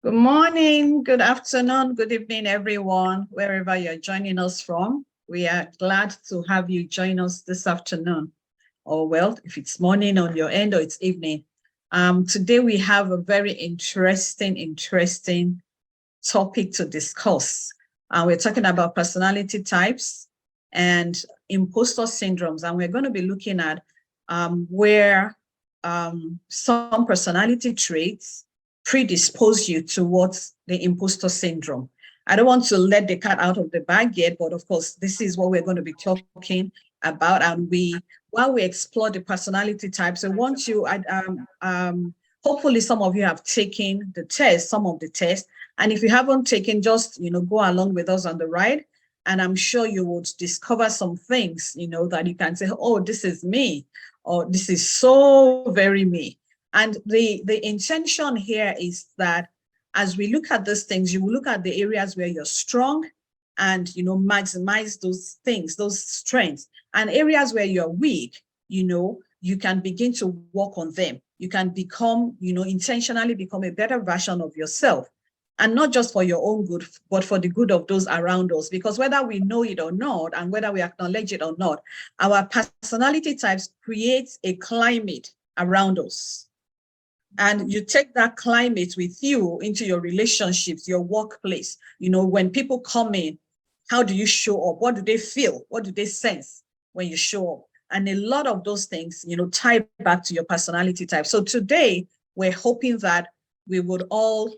Good morning, good afternoon, good evening, everyone, wherever you're joining us from. We are glad to have you join us this afternoon, or well, if it's morning on your end or it's evening. Today we have a very interesting topic to discuss. We're talking about personality types and impostor syndromes, and we're going to be looking at where some personality traits predispose you towards the impostor syndrome. I don't want to let the cat out of the bag yet, but of course, this is what we're going to be talking about. And while we explore the personality types, I want you, hopefully some of you have taken the test, some of the tests. And if you haven't taken, just, go along with us on the ride. And I'm sure you would discover some things, that you can say, oh, this is me, or this is so very me. And the intention here is that as we look at these things, you will look at the areas where you're strong and, maximize those things, those strengths, and areas where you're weak, you can begin to work on them. You can become, intentionally become a better version of yourself. And not just for your own good, but for the good of those around us. Because whether we know it or not, and whether we acknowledge it or not, our personality types create a climate around us. And you take that climate with you into your relationships, your workplace. When people come in, how do you show up? What do they feel? What do they sense when you show up? And a lot of those things, tie back to your personality type. So today, we're hoping that we would all,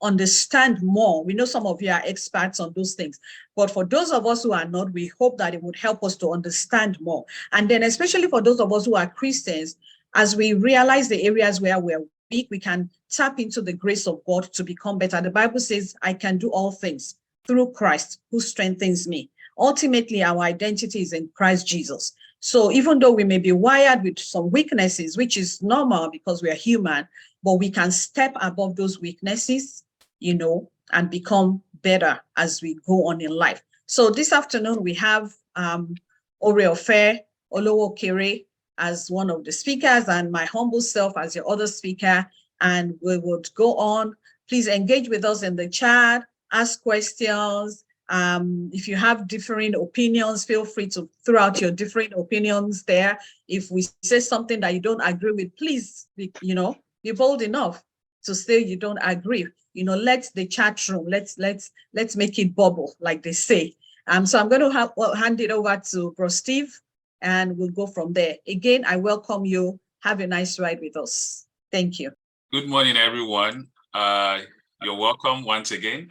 understand more. We know some of you are experts on those things, but for those of us who are not, we hope that it would help us to understand more. And then especially for those of us who are Christians, as we realize the areas where we're weak, we can tap into the grace of God to become better. The Bible says, I can do all things through Christ who strengthens me. Ultimately, our identity is in Christ Jesus. So even though we may be wired with some weaknesses, which is normal because we are human, but we can step above those weaknesses, and become better as we go on in life. So this afternoon, we have Oreofe Olowokere as one of the speakers and my humble self as your other speaker. And we would go on. Please engage with us in the chat, ask questions. If you have differing opinions, feel free to throw out your different opinions there. If we say something that you don't agree with, please, be bold enough to say you don't agree. Let the chat room, let's make it bubble, like they say. So I'm going to hand it over to Bro Steve, and we'll go from there. Again, I welcome you. Have a nice ride with us. Thank you. Good morning, everyone. You're welcome once again.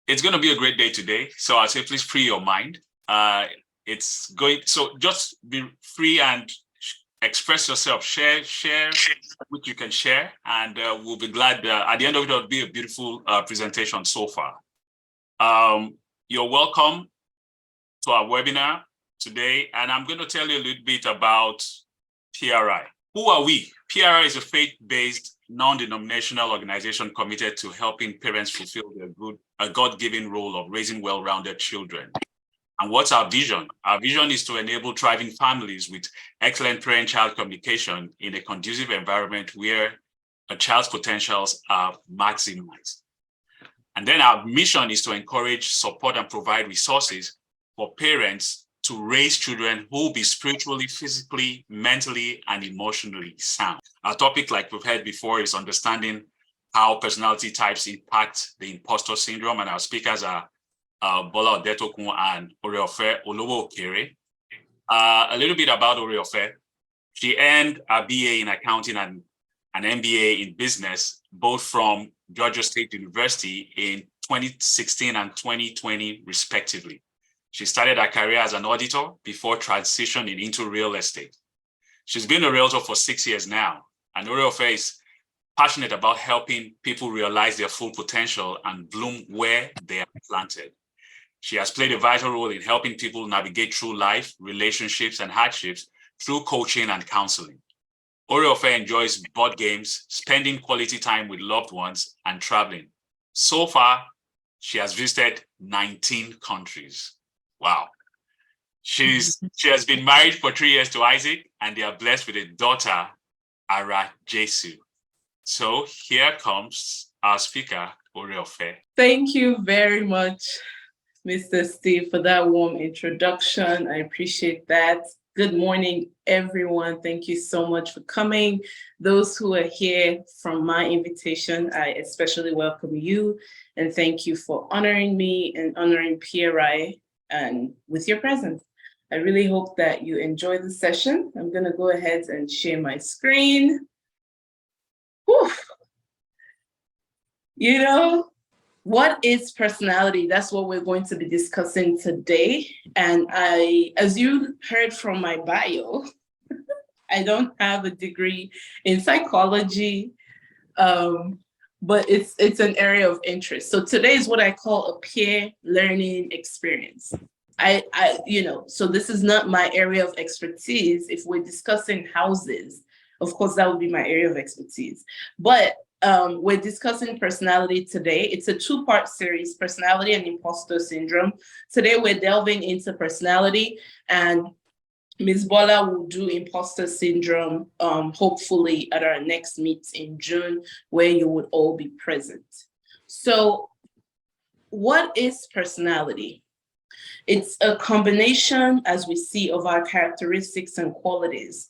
It's going to be a great day today. So I'll say, please free your mind. So just be free and express yourself. Share what you can share. And we'll be glad at the end of it, it'll be a beautiful presentation so far. You're welcome to our webinar today, and I'm going to tell you a little bit about PRI. Who are we? PRI is a faith-based, non-denominational organization committed to helping parents fulfill a God-given role of raising well-rounded children. And what's our vision? Our vision is to enable thriving families with excellent parent-child communication in a conducive environment where a child's potentials are maximized. And then our mission is to encourage, support, and provide resources for parents to raise children who will be spiritually, physically, mentally, and emotionally sound. Our topic, like we've heard before, is understanding how personality types impact the impostor syndrome. And our speakers are Bola Odetokun and Oreofe Olowokere. A little bit about Oreofe. She earned a BA in accounting and an MBA in business, both from Georgia State University in 2016 and 2020, respectively. She started her career as an auditor before transitioning into real estate. She's been a realtor for 6 years now, and Oreofe is passionate about helping people realize their full potential and bloom where they are planted. She has played a vital role in helping people navigate through life, relationships, and hardships through coaching and counseling. Oreofe enjoys board games, spending quality time with loved ones, and traveling. So far, she has visited 19 countries. Wow. She has been married for 3 years to Isaac, and they are blessed with a daughter, Ara Jesu. So here comes our speaker, Oriofe. Thank you very much, Mr. Steve, for that warm introduction. I appreciate that. Good morning, everyone. Thank you so much for coming. Those who are here from my invitation, I especially welcome you and thank you for honoring me and honoring PRI and with your presence. I really hope that you enjoy the session. I'm going to go ahead and share my screen. Whew. You know, what is personality? That's what we're going to be discussing today. And as you heard from my bio, I don't have a degree in psychology, but it's an area of interest. So today is what I call a peer learning experience. So this is not my area of expertise. If we're discussing houses, of course, that would be my area of expertise. But we're discussing personality today. It's a two-part series, personality and impostor syndrome. Today, we're delving into personality, and Ms. Bola will do impostor syndrome, hopefully at our next meet in June, where you would all be present. So what is personality? It's a combination, as we see, of our characteristics and qualities.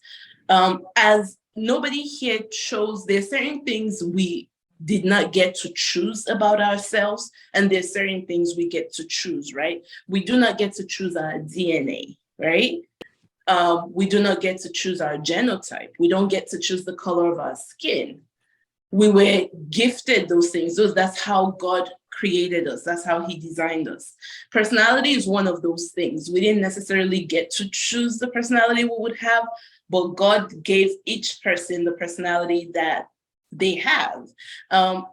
As nobody here chose, there's certain things we did not get to choose about ourselves, and there's certain things we get to choose, right? We do not get to choose our DNA, right? We do not get to choose our genotype. We don't get to choose the color of our skin. We were gifted those things. That's how God created us. That's how he designed us. Personality is one of those things. We didn't necessarily get to choose the personality we would have, but God gave each person the personality that they have.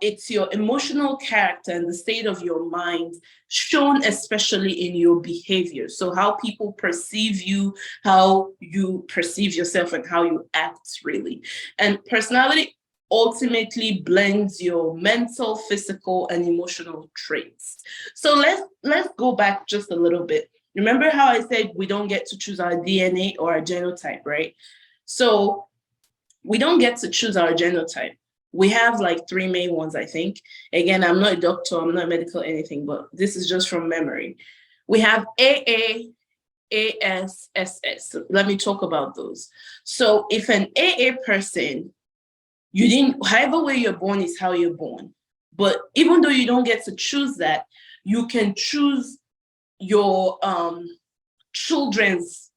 It's your emotional character and the state of your mind shown especially in your behavior. So how people perceive you, how you perceive yourself, and how you act, really. And personality ultimately blends your mental, physical, and emotional traits. So let's go back just a little bit. Remember how I said we don't get to choose our DNA or our genotype, right? So we don't get to choose our genotype. We have like three main ones, I think. Again, I'm not a doctor, I'm not medical anything, but this is just from memory. We have AA, AS, SS. So let me talk about those. So if an AA person, however way you're born is how you're born. But even though you don't get to choose that, you can choose your children's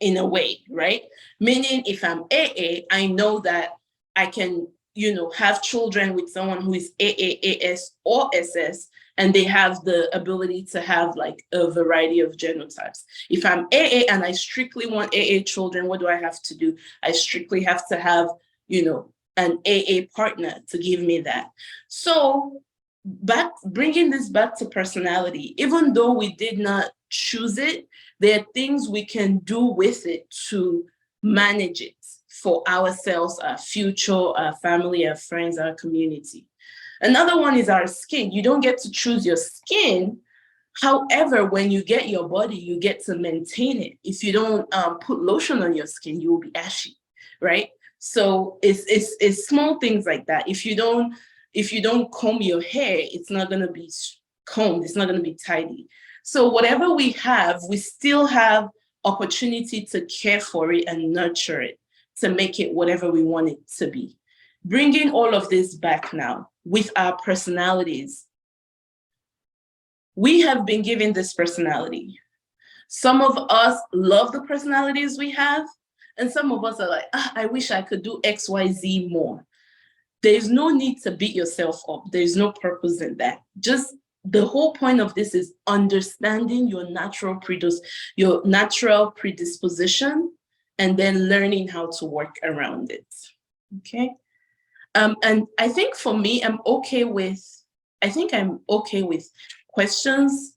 in a way, right? Meaning if I'm AA, I know that I can, have children with someone who is AA, AS, or SS, and they have the ability to have like a variety of genotypes. If I'm AA and I strictly want AA children, what do I have to do? I strictly have to have, an AA partner to give me that. So bringing this back to personality, even though we did not choose it, there are things we can do with it to manage it for ourselves, our future, our family, our friends, our community. Another one is our skin. You don't get to choose your skin. However, when you get your body, you get to maintain it. If you don't put lotion on your skin, you will be ashy, right? So it's small things like that. If you don't comb your hair, it's not going to be combed. It's not going to be tidy. So whatever we have, we still have opportunity to care for it and nurture it to make it whatever we want it to be. Bringing all of this back now with our personalities. We have been given this personality. Some of us love the personalities we have, and some of us are like, I wish I could do X, Y, Z more. There's no need to beat yourself up. There's no purpose in that. Just the whole point of this is understanding your natural predisposition and then learning how to work around it. Okay. And I think for me, I'm okay with questions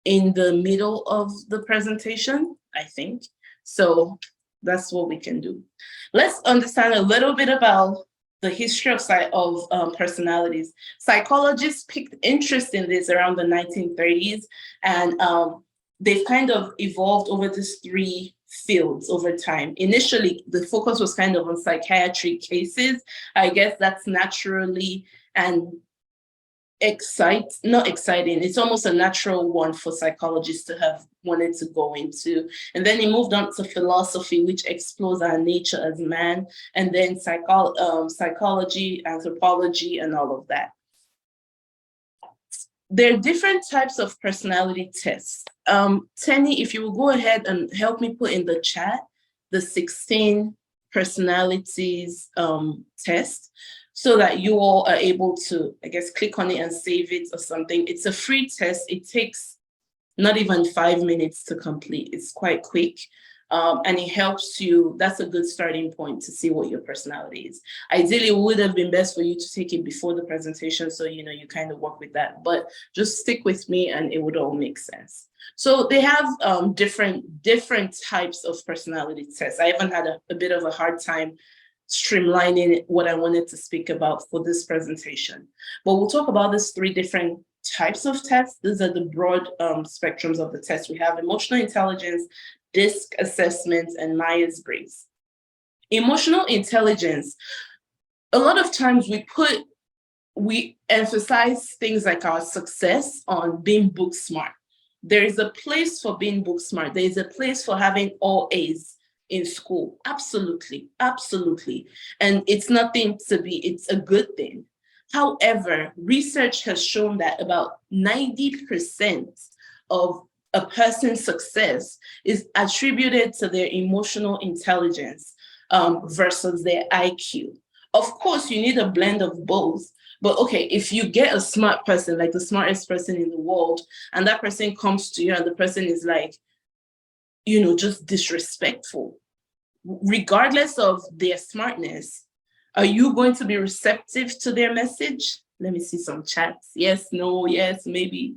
in the middle of the presentation, I think. So that's what we can do. Let's understand a little bit about the history of personalities. Psychologists picked interest in this around the 1930s, and they've kind of evolved over these 3 fields over time. Initially, the focus was kind of on psychiatry cases. I guess that's naturally and not exciting. It's almost a natural one for psychologists to have wanted to go into. And then he moved on to philosophy, which explores our nature as man, and then psychology, anthropology, and all of that. There are different types of personality tests. Tenny, if you will go ahead and help me put in the chat the 16 personalities test, so that you all are able to, I guess, click on it and save it or something. It's a free test. It takes not even 5 minutes to complete. It's quite quick. And it helps you. That's a good starting point to see what your personality is. Ideally, it would have been best for you to take it before the presentation, so you kind of work with that. But just stick with me and it would all make sense. So they have different types of personality tests. I even had a bit of a hard time streamlining what I wanted to speak about for this presentation. But we'll talk about these 3 different types of tests. These are the broad spectrums of the tests. We have emotional intelligence, DISC assessment, and Myers-Briggs. Emotional intelligence, a lot of times we emphasize things like our success on being book smart. There is a place for being book smart. There is a place for having all A's in school. Absolutely, absolutely. And it's a good thing. However, research has shown that about 90% of a person's success is attributed to their emotional intelligence versus their IQ. Of course, you need a blend of both. But okay, if you get a smart person, like the smartest person in the world, and that person comes to you and the person is like, just disrespectful, regardless of their smartness, are you going to be receptive to their message? Let me see some chats. Yes, no, yes, maybe.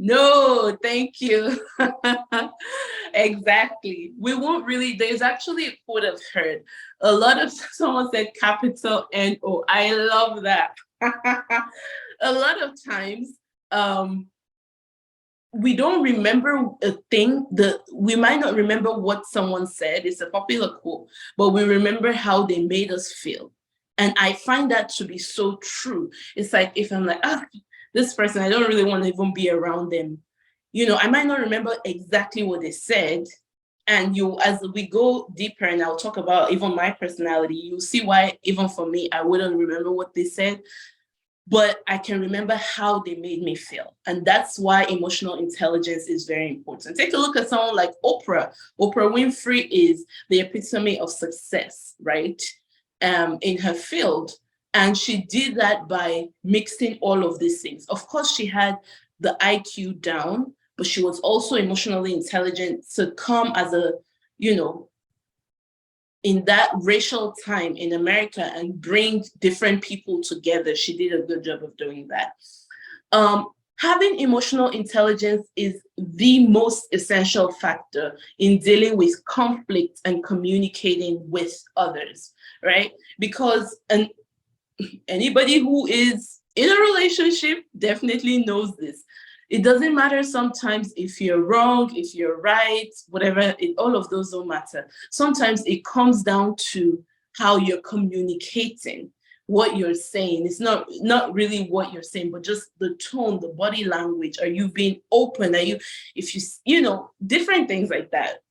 No, thank you. Exactly. We won't really, there's actually a quote I've heard. Someone said capital N-O. I love that. A lot of times, we don't remember a thing, we might not remember what someone said, it's a popular quote, but we remember how they made us feel. And I find that to be so true. It's like, if I'm like, this person, I don't really want to even be around them. I might not remember exactly what they said. And as we go deeper, and I'll talk about even my personality, you'll see why, even for me, I wouldn't remember what they said, but I can remember how they made me feel. And that's why emotional intelligence is very important. Take a look at someone like Oprah. Oprah Winfrey is the epitome of success, right? In her field. And she did that by mixing all of these things. Of course, she had the IQ down, but she was also emotionally intelligent to come as in that racial time in America and bring different people together. She did a good job of doing that. Having emotional intelligence is the most essential factor in dealing with conflict and communicating with others, right? Because anybody who is in a relationship definitely knows this. It doesn't matter sometimes if you're wrong, if you're right, whatever, all of those don't matter. Sometimes it comes down to how you're communicating, what you're saying. It's not really what you're saying, but just the tone, the body language. Are you being open? Different things like that.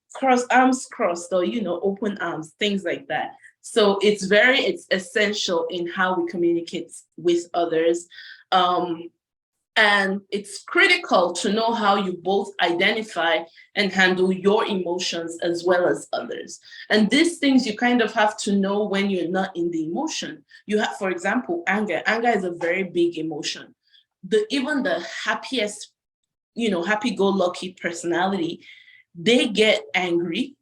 Arms crossed or, open arms, things like that. So it's essential in how we communicate with others. And it's critical to know how you both identify and handle your emotions as well as others. And these things you kind of have to know when you're not in the emotion. You have, for example, anger. Anger is a very big emotion. Even the happiest, happy-go-lucky personality, they get angry.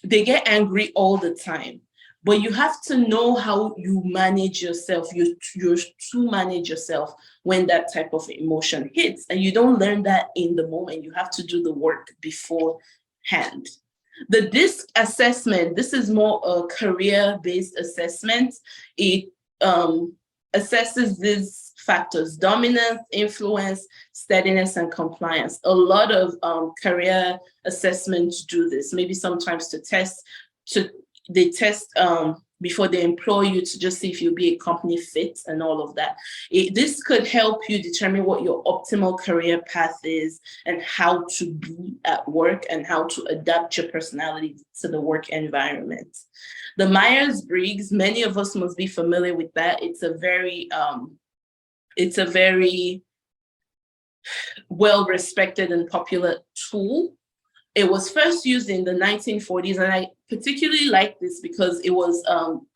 They get angry all the time. But you have to know how you manage yourself, you to manage yourself when that type of emotion hits. And you don't learn that in the moment. You have to do the work beforehand. The DISC assessment, this is more a career-based assessment. It assesses these factors: dominance, influence, steadiness, and compliance. A lot of career assessments do this, maybe sometimes they test before they employ you to just see if you'll be a company fit and all of that. This could help you determine what your optimal career path is and how to be at work and how to adapt your personality to the work environment. The Myers-Briggs, many of us must be familiar with that. It's a very well-respected and popular tool. It was first used in the 1940s, and I particularly like this because it was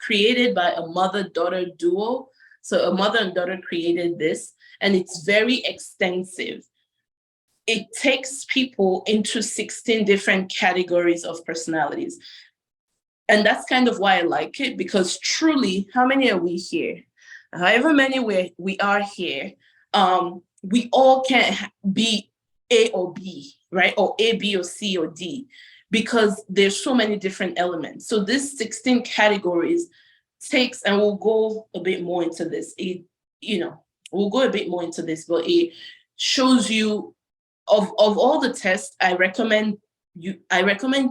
created by a mother-daughter duo. So a mother and daughter created this, and it's very extensive. It takes people into 16 different categories of personalities. And that's kind of why I like it, because truly, how many are we here? However many we are here, we all can't be A or B, right? Or A, B, or C, or D, because there's so many different elements. So this 16 categories takes, and we'll go a bit more into this. We'll go a bit more into this, but it shows you of all the tests. I recommend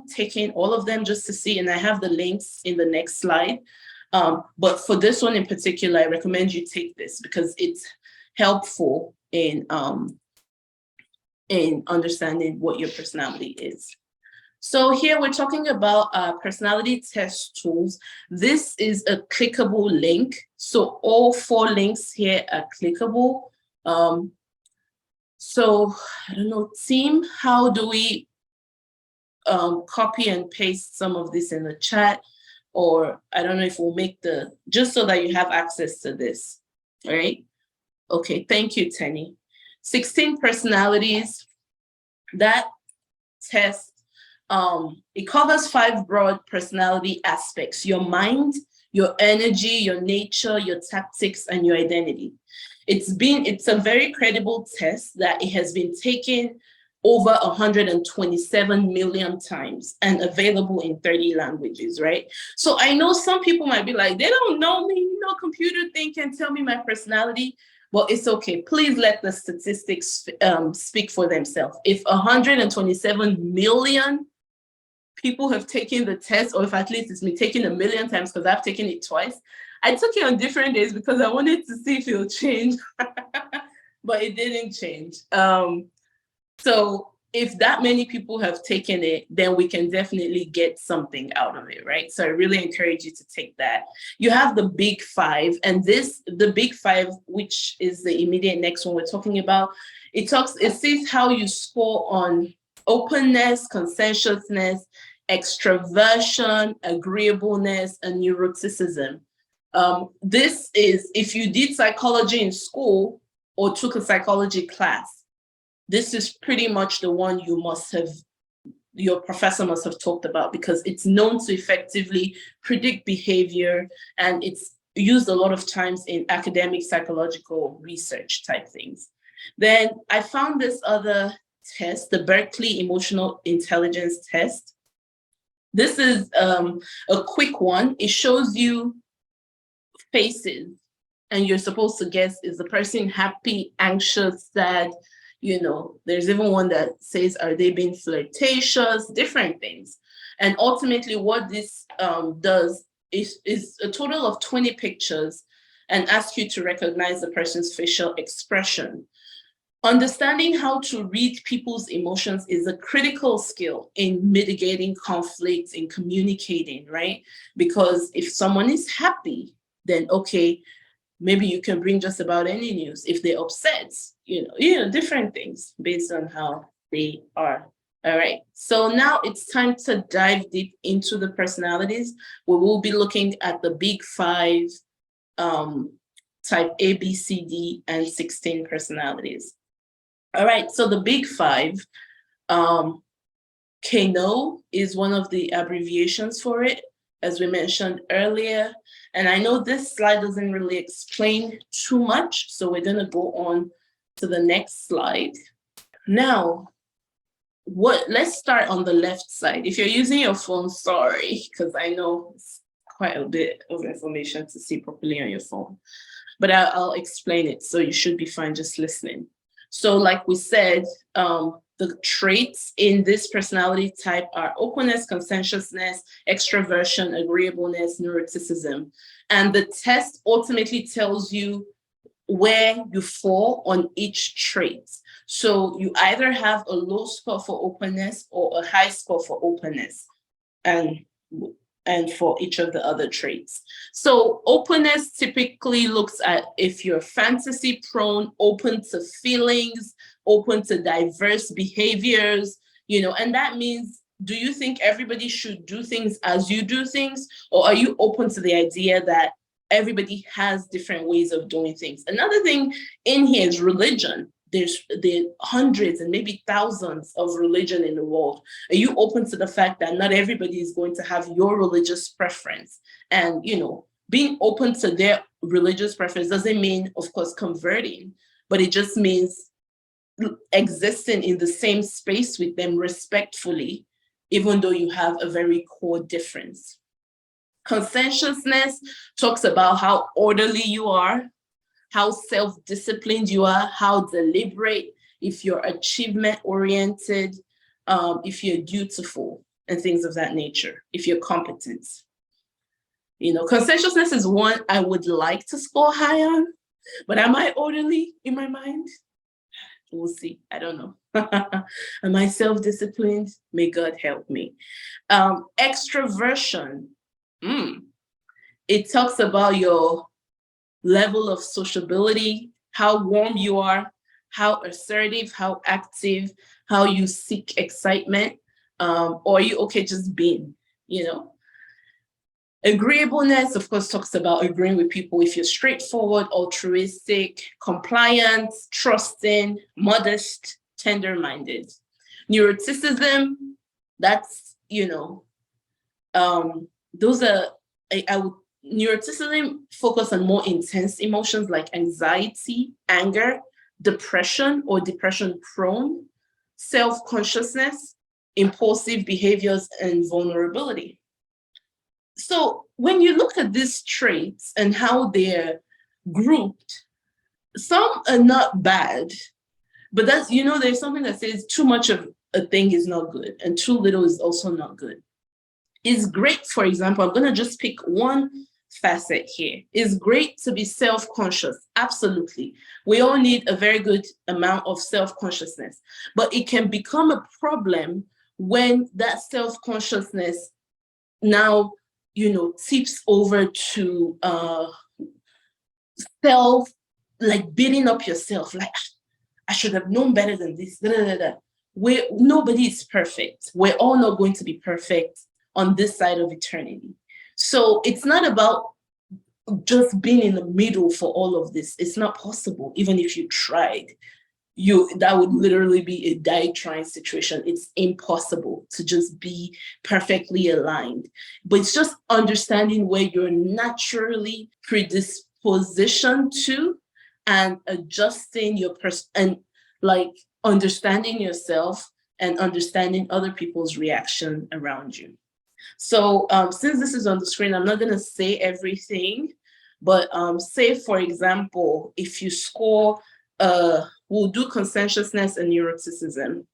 taking all of them just to see, and I have the links in the next slide. But for this one in particular, I recommend you take this because it's helpful in understanding what your personality is. So here we're talking about personality test tools. This is a clickable link. So all 4 links here are clickable. So I don't know, team, how do we copy and paste some of this in the chat? Or I don't know if we'll make just so that you have access to this, all right? Okay, thank you, Tenny. 16 personalities. That test, it covers 5 broad personality aspects: your mind, your energy, your nature, your tactics, and your identity. It's a very credible test that it has been taken over 127 million times and available in 30 languages, right? So I know some people might be like, they don't know me, no computer thing can tell me my personality. Well, it's okay. Please let the statistics speak for themselves. If 127 million people have taken the test, or if at least it's been taken 1 million times, because I've taken it twice. I took it on different days because I wanted to see if it'll change, but it didn't change. So if that many people have taken it, then we can definitely get something out of it, right? So I really encourage you to take that. You have the big 5, and the big 5, which is the immediate next one we're talking about, it says how you score on openness, conscientiousness, extroversion, agreeableness, and neuroticism. This is, if you did psychology in school or took a psychology class, this is pretty much the one your professor must have talked about, because it's known to effectively predict behavior, and it's used a lot of times in academic psychological research type things. Then I found this other test, the Berkeley Emotional Intelligence Test. This is a quick one. It shows you faces, and you're supposed to guess, is the person happy, anxious, sad? There's even one that says, are they being flirtatious? Different things. And ultimately what this does is a total of 20 pictures and asks you to recognize the person's facial expression. Understanding how to read people's emotions is a critical skill in mitigating conflicts, in communicating, right? Because if someone is happy, then okay, maybe you can bring just about any news. If they're upset, different things based on how they are. All right, so now it's time to dive deep into the personalities. We will be looking at the big 5, type A, B, C, D, and 16 personalities. All right, so the big 5, KNO is one of the abbreviations for it, as we mentioned earlier. And I know this slide doesn't really explain too much, so we're gonna go on to the next slide. Now, let's start on the left side. If you're using your phone, sorry, because I know it's quite a bit of information to see properly on your phone. but I'll explain it. So you should be fine just listening. So like we said, the traits in this personality type are openness, conscientiousness, extroversion, agreeableness, neuroticism. And the test ultimately tells you where you fall on each trait. So you either have a low score for openness or a high score for openness, and for each of the other traits. So openness typically looks at if you're fantasy prone, open to feelings, open to diverse behaviors, and that means, do you think everybody should do things as you do things? Or are you open to the idea that everybody has different ways of doing things? Another thing in here is religion. There are hundreds and maybe thousands of religion in the world. Are you open to the fact that not everybody is going to have your religious preference? And, being open to their religious preference doesn't mean, of course, converting, but it just means existing in the same space with them respectfully, even though you have a very core difference. Conscientiousness talks about how orderly you are, how self-disciplined you are, how deliberate, if you're achievement-oriented, if you're dutiful, and things of that nature, if you're competent. Conscientiousness is one I would like to score high on, but am I orderly in my mind? We'll see. I don't know. Am I self-disciplined? May God help me. Extroversion. It talks about your level of sociability, how warm you are, how assertive, how active, how you seek excitement, or are you okay just being, Agreeableness, of course, talks about agreeing with people if you're straightforward, altruistic, compliant, trusting, modest, tender-minded. Neuroticism, that's, those are, neuroticism focus on more intense emotions like anxiety, anger, depression or depression prone, self-consciousness, impulsive behaviors, and vulnerability. So when you look at these traits and how they're grouped, some are not bad, but that's, there's something that says too much of a thing is not good and too little is also not good. It's great, for example, I'm going to just pick one facet here. It's great to be self-conscious, absolutely. We all need a very good amount of self-consciousness, but it can become a problem when that self-consciousness now tips over to self, like beating up yourself, like, I should have known better than this. Nobody is perfect. We're all not going to be perfect on this side of eternity. So it's not about just being in the middle for all of this. It's not possible, even if you tried. That would literally be a die-trying situation. It's impossible to just be perfectly aligned. But it's just understanding where you're naturally predispositioned to and adjusting your and like understanding yourself and understanding other people's reaction around you. So since this is on the screen, I'm not going to say everything, but say, for example, if you score we'll do conscientiousness and neuroticism.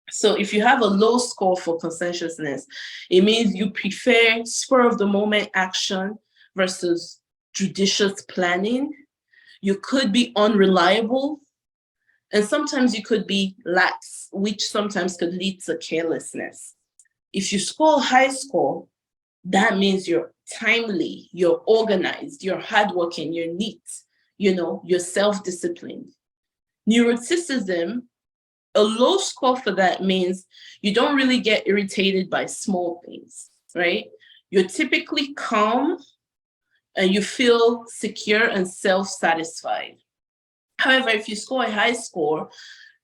So if you have a low score for conscientiousness, it means you prefer spur of the moment action versus judicious planning. You could be unreliable, and sometimes you could be lax, which sometimes could lead to carelessness. If you score a high score, that means you're timely, you're organized, you're hardworking, you're neat, you're self-disciplined. Neuroticism, a low score for that means you don't really get irritated by small things, right? You're typically calm and you feel secure and self-satisfied. However, if you score a high score,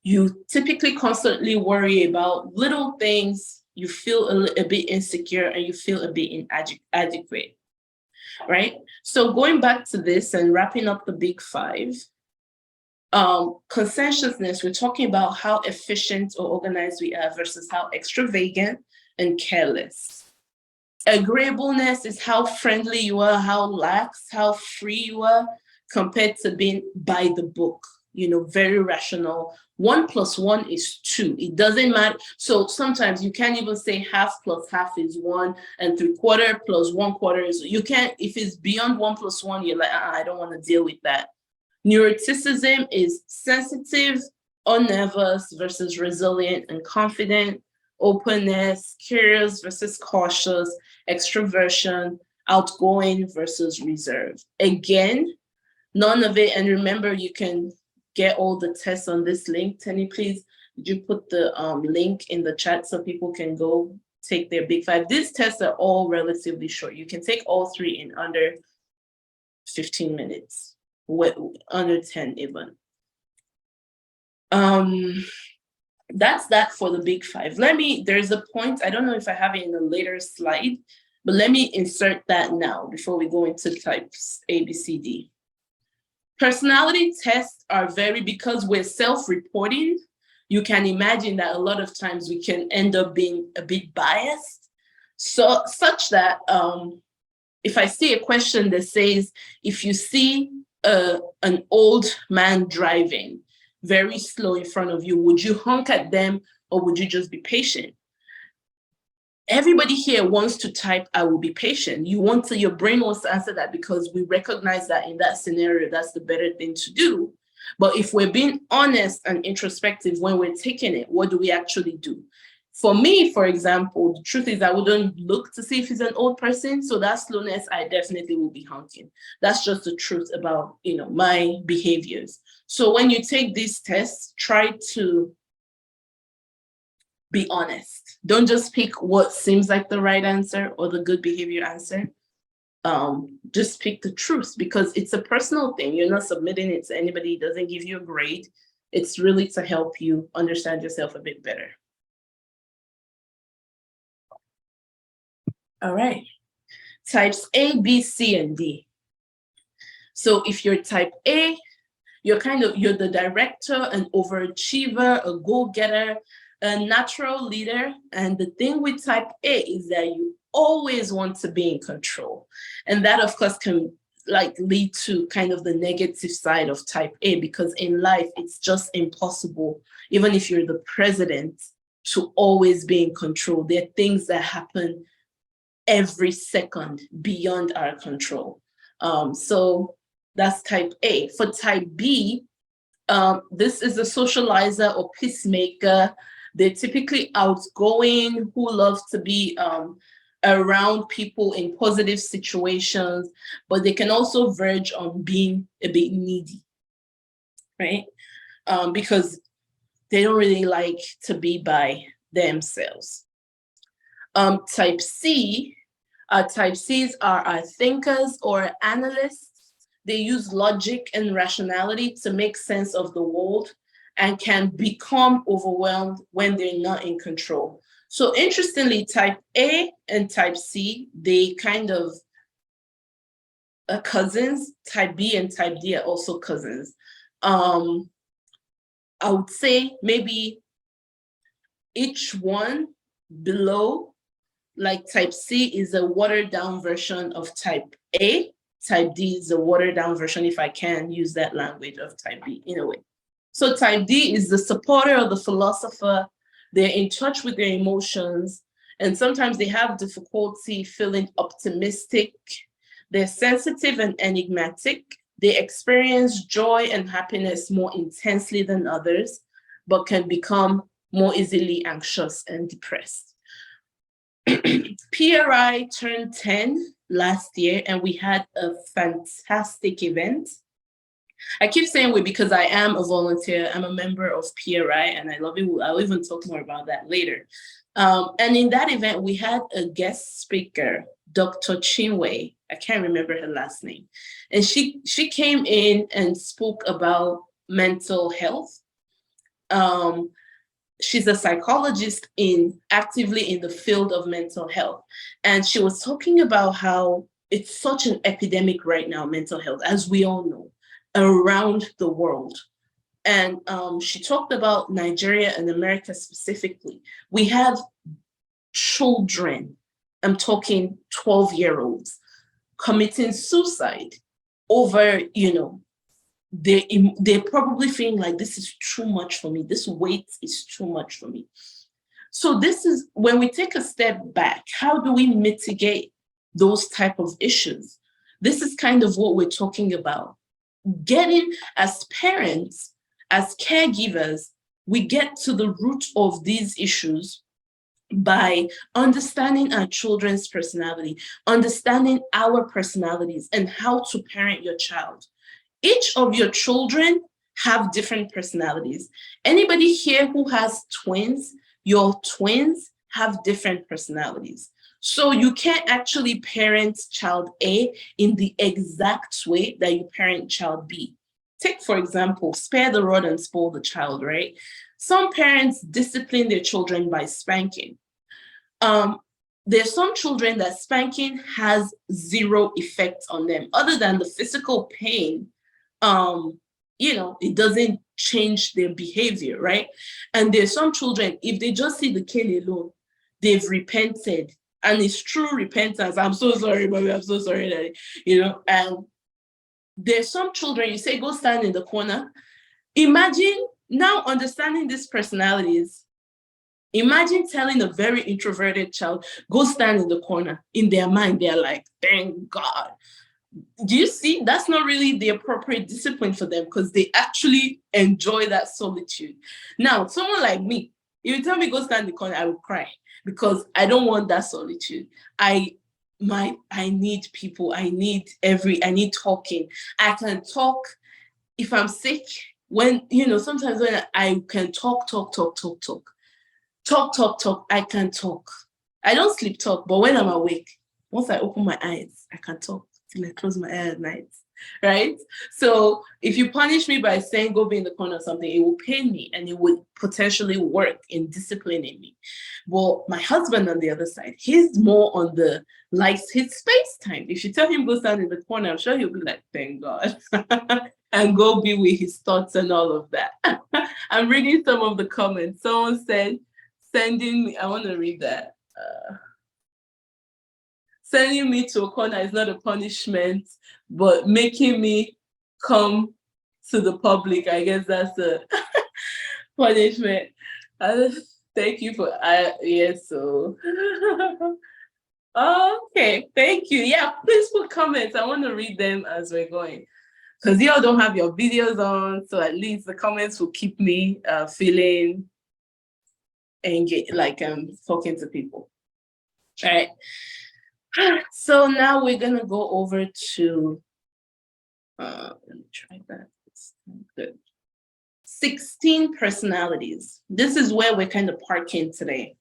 you typically constantly worry about little things, you feel a bit insecure and you feel a bit inadequate, right? So going back to this and wrapping up the big five, conscientiousness, we're talking about how efficient or organized we are versus how extravagant and careless. Agreeableness is how friendly you are, how lax, how free you are. compared to being by the book, very rational. 1 + 1 is 2. It doesn't matter. So sometimes you can't even say half plus half is 1 and 3/4 plus 1/4 is, you can't, if it's beyond 1 + 1, you're like, I don't want to deal with that. Neuroticism is sensitive, unnervous versus resilient and confident, openness, curious versus cautious, extroversion, outgoing versus reserved. Again, none of it, and remember, you can get all the tests on this link. Tenny, please, did you put the link in the chat so people can go take their Big 5? These tests are all relatively short. You can take all 3 in under 15 minutes, under 10 even. That's that for the Big 5. There's a point, I don't know if I have it in a later slide, but let me insert that now before we go into types A, B, C, D. Personality tests are because we're self-reporting, you can imagine that a lot of times we can end up being a bit biased. So such that if I see a question that says, if you see an old man driving very slow in front of you, would you honk at them or would you just be patient? Everybody here wants to type, I will be patient. Your brain wants to answer that because we recognize that in that scenario, that's the better thing to do. But if we're being honest and introspective when we're taking it, what do we actually do? For me, for example, the truth is I wouldn't look to see if he's an old person. So that slowness, I definitely will be honking. That's just the truth about, my behaviors. So when you take these tests, try to be honest. Don't just pick what seems like the right answer or the good behavior answer. Just pick the truth because it's a personal thing. You're not submitting it to anybody. It doesn't give you a grade. It's really to help you understand yourself a bit better. All right. Types A, B, C, and D. So if you're type A, you're the director, an overachiever, a go-getter, a natural leader. And the thing with type A is that you always want to be in control. And that, of course, can lead to kind of the negative side of type A, because in life, it's just impossible, even if you're the president, to always be in control. There are things that happen every second beyond our control. So that's type A. For type B, this is a socializer or peacemaker. They're typically outgoing, who love to be around people in positive situations, but they can also verge on being a bit needy, right? Because they don't really like to be by themselves. Type C's are our thinkers or analysts. They use logic and rationality to make sense of the world and can become overwhelmed when they're not in control. So interestingly, type A and type C, they kind of are cousins. Type B and type D are also cousins. I would say maybe each one below, like type C is a watered down version of type A. Type D is a watered down version, if I can use that language, of type B in a way. So type D is the supporter or the philosopher. They're in touch with their emotions, and sometimes they have difficulty feeling optimistic. They're sensitive and enigmatic. They experience joy and happiness more intensely than others, but can become more easily anxious and depressed. PRI turned 10 last year, and we had a fantastic event. I keep saying we because I am a volunteer. I'm a member of PRI, and I love it. I'll even talk more about that later. And in that event, we had a guest speaker, Dr. Chinwe. I can't remember her last name. And she came in and spoke about mental health. She's a psychologist actively in the field of mental health. And she was talking about how it's such an epidemic right now, mental health, as we all know, around the world. And she talked about Nigeria and America specifically. We have children, I'm talking 12-year-olds, committing suicide over, they're probably feeling like this is too much for me. This weight is too much for me. So this is when we take a step back, how do we mitigate those type of issues? This is kind of what we're talking about. Getting, as parents, as caregivers, we get to the root of these issues by understanding our children's personality, understanding our personalities, and how to parent your child. Each of your children have different personalities. Anybody here who has twins, your twins have different personalities. So you can't actually parent child A in the exact way that you parent child B. Take, for example, spare the rod and spoil the child, right? Some parents discipline their children by spanking. There's some children that spanking has zero effect on them, other than the physical pain. It doesn't change their behavior, right? And there's some children, if they just see the cane alone, they've repented. And it's true repentance. I'm so sorry, mommy. I'm so sorry, daddy. And there's some children, you say, go stand in the corner. Imagine now understanding these personalities. Imagine telling a very introverted child, go stand in the corner. In their mind, they're like, thank God. Do you see? That's not really the appropriate discipline for them, because they actually enjoy that solitude. Now, someone like me, if you tell me go stand in the corner, I will cry, because I don't want that solitude. I need people. I need talking. I can talk if I'm sick. Sometimes when I can talk, I can talk. I don't sleep talk, but when I'm awake, once I open my eyes, I can talk till I close my eyes at night, right? So if you punish me by saying go be in the corner or something, it will pain me and it would potentially work in disciplining me. Well, my husband on the other side, he's more on the likes his space time. If you tell him go stand in the corner, I'm sure he'll be like, thank God. And go be with his thoughts and all of that. I'm reading some of the comments. Someone said, sending me, I want to read that. Sending me to a corner is not a punishment, but making me come to the public, I guess that's a punishment. Thank you for, yes, so. Okay, thank you. Yeah, please put comments. I want to read them as we're going, because y'all don't have your videos on, so at least the comments will keep me feeling engaged, like I'm talking to people. All right. So now we're gonna go over to, let me try that. It's good. 16 personalities. This is where we're kind of parking today,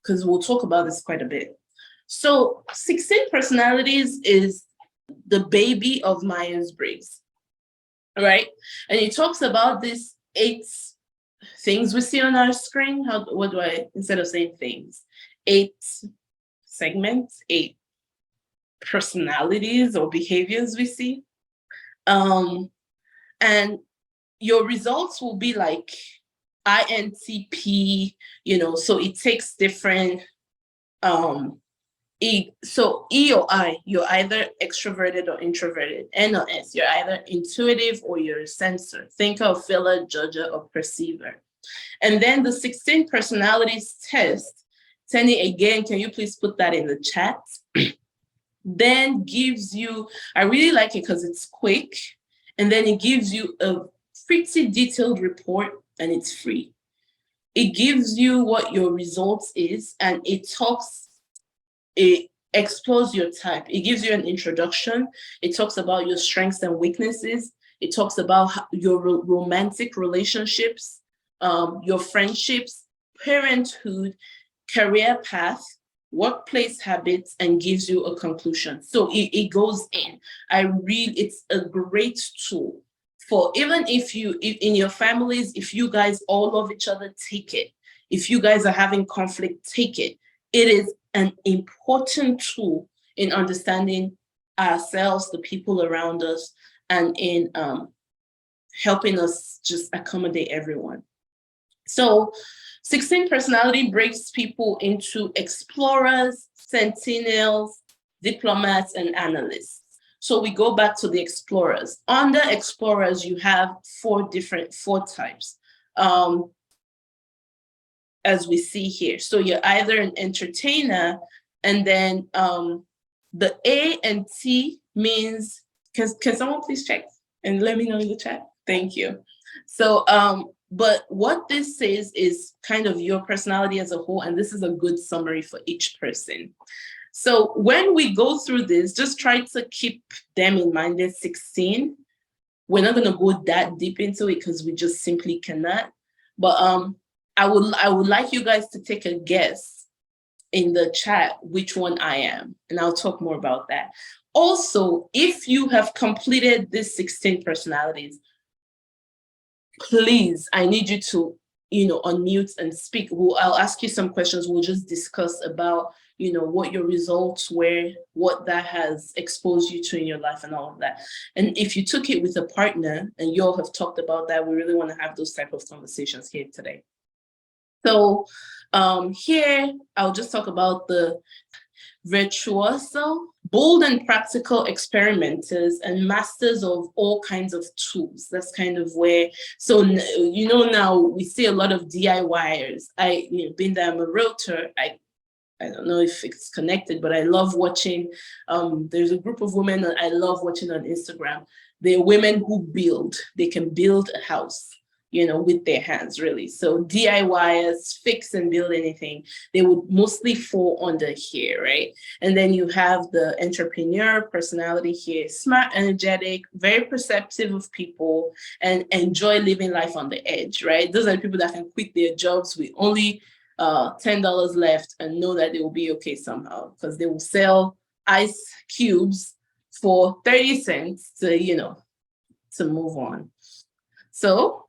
because we'll talk about this quite a bit. So 16 personalities is the baby of Myers-Briggs, right? And it talks about these 8 things we see on our screen. Instead of saying things, 8 segments, 8 personalities or behaviors we see. And your results will be like INTP, so it takes different, so E or I, you're either extroverted or introverted. N or S, you're either intuitive or you're a sensor, thinker, feeler, judger, or perceiver. And then the 16 personalities test, Tenny, again, can you please put that in the chat? Then gives you, I really like it because it's quick, and then it gives you a pretty detailed report, and it's free. It gives you what your results is, and it explores your type. It gives you an introduction. It talks about your strengths and weaknesses. It talks about your romantic relationships, your friendships, parenthood, career path, workplace habits, and gives you a conclusion. So it goes in. It's a great tool for, even if in your families, if you guys all love each other, take it. If you guys are having conflict, take it. It is an important tool in understanding ourselves, the people around us, and in helping us just accommodate everyone. So 16 personality breaks people into explorers, sentinels, diplomats, and analysts. So we go back to the explorers. Under explorers, you have four types, as we see here. So you're either an entertainer, and then the A and T means, can someone please check and let me know in the chat? Thank you. So, but what this says is kind of your personality as a whole, and this is a good summary for each person. So when we go through this, just try to keep them in mind. There's 16. We're not going to go that deep into it because we just simply cannot. But I would like you guys to take a guess in the chat which one I am, and I'll talk more about that. Also, if you have completed these 16 personalities, please, I need you to, unmute and speak. I'll ask you some questions. We'll just discuss about, what your results were, what that has exposed you to in your life and all of that. And if you took it with a partner and you all have talked about that, we really want to have those type of conversations here today. So here, I'll just talk about the virtuoso, bold and practical experimenters, and masters of all kinds of tools. That's kind of where, so, now we see a lot of DIYers. Being that I'm a realtor, I don't know if it's connected, but I love watching, there's a group of women that I love watching on Instagram. They're women who build. They can build a house, with their hands, really. So DIYers, fix and build anything, they would mostly fall under here, right? And then you have the entrepreneur personality here, smart, energetic, very perceptive of people, and enjoy living life on the edge, right? Those are the people that can quit their jobs with only $10 left and know that they will be okay somehow, because they will sell ice cubes for 30 cents to, to move on. So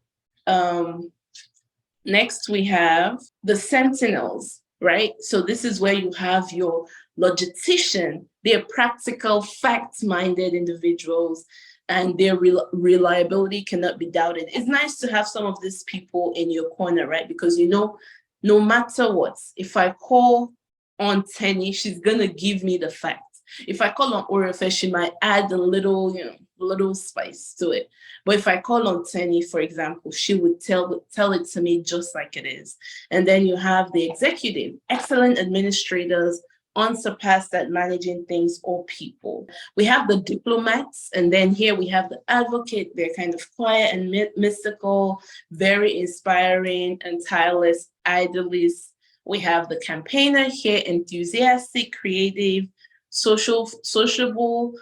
next we have the sentinels, right? So this is where you have your logistician. They're practical, fact-minded individuals, and their reliability cannot be doubted. It's nice to have some of these people in your corner, right? Because no matter what, if I call on Tenny, she's gonna give me the facts. If I call on Orefe, she might add a little, little spice to it. But if I call on Tenny, for example, she would tell it to me just like it is. And then you have the executive, excellent administrators, unsurpassed at managing things or people. We have the diplomats, and then here we have the advocate. They're kind of quiet and mystical, very inspiring and tireless idealists. We have the campaigner here, enthusiastic, creative, sociable.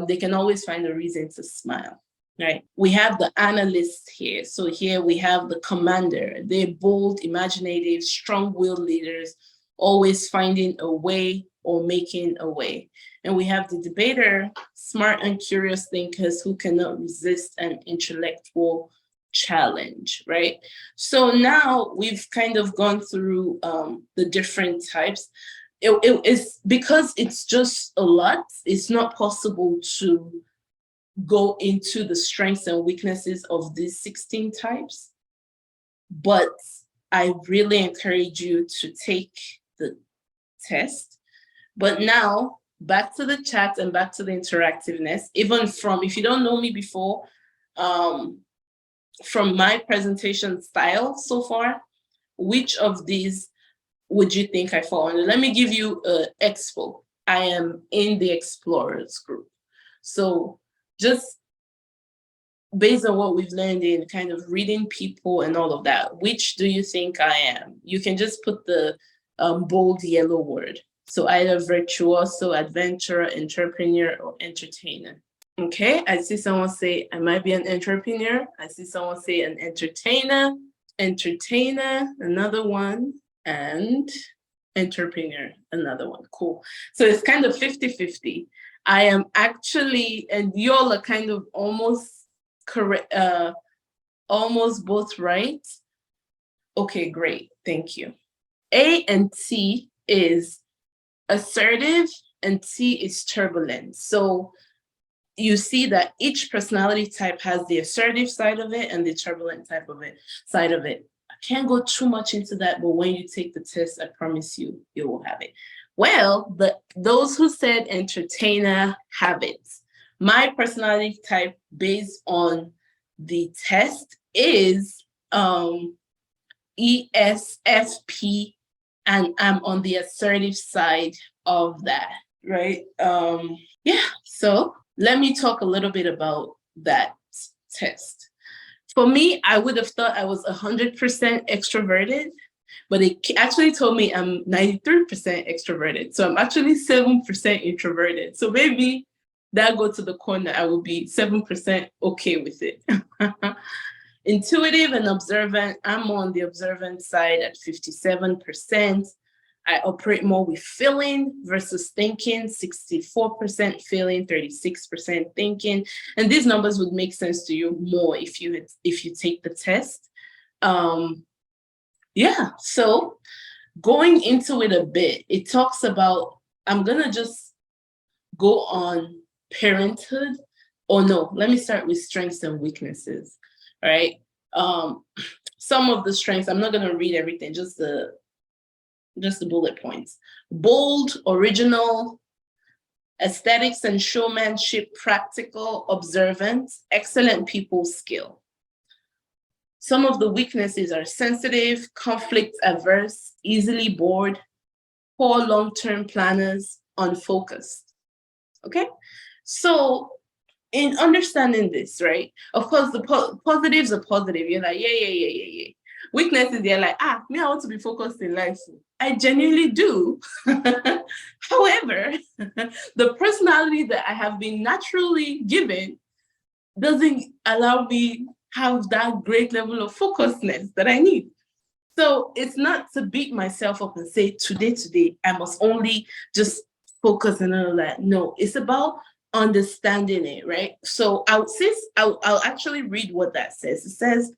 They can always find a reason to smile, right? We have the analyst here. So here we have the commander. They're bold, imaginative, strong-willed leaders, always finding a way or making a way. And we have the debater, smart and curious thinkers who cannot resist an intellectual challenge, right? So now we've kind of gone through the different types. It is because it's just a lot, it's not possible to go into the strengths and weaknesses of these 16 types. But I really encourage you to take the test. But now back to the chat and back to the interactiveness, even from, if you don't know me before, from my presentation style so far, which of these would you think I fall under? Let me give you an expo. I am in the explorers group. So just based on what we've learned in kind of reading people and all of that, which do you think I am? You can just put the bold yellow word. So either virtuoso, adventurer, entrepreneur, or entertainer. Okay, I see someone say, I might be an entrepreneur. I see someone say an entertainer, another one, and entrepreneur, another one. Cool. So it's kind of 50-50. I am actually, and y'all are kind of almost correct, almost both right. Okay, great. Thank you. A and T is assertive and T is turbulent. So you see that each personality type has the assertive side of it and the turbulent side of it. I can't go too much into that, but when you take the test, I promise you, you will have it. Well, those who said entertainer have it. My personality type based on the test is ESFP, and I'm on the assertive side of that, right? So let me talk a little bit about that test. For me, I would have thought I was 100% extroverted, but it actually told me I'm 93% extroverted. So I'm actually 7% introverted. So maybe that go to the corner, I will be 7% okay with it. Intuitive and observant, I'm on the observant side at 57%. I operate more with feeling versus thinking, 64% feeling, 36% thinking. And these numbers would make sense to you more if you take the test. So going into it a bit, it talks about, I'm gonna just go on parenthood. Let me start with strengths and weaknesses, right? Some of the strengths, I'm not gonna read everything, just the bullet points. Bold, original, aesthetics and showmanship, practical, observant, excellent people skill. Some of the weaknesses are sensitive, conflict averse, easily bored, poor long-term planners, unfocused. Okay? So in understanding this, right? Of course, the positives are positive. You're like, yeah. Weaknesses, they're like, I want to be focused in life. I genuinely do. However, the personality that I have been naturally given doesn't allow me have that great level of focusedness that I need. So it's not to beat myself up and say, today, I must only just focus and all that. No, it's about understanding it, right? So I'll actually read what that says. It says,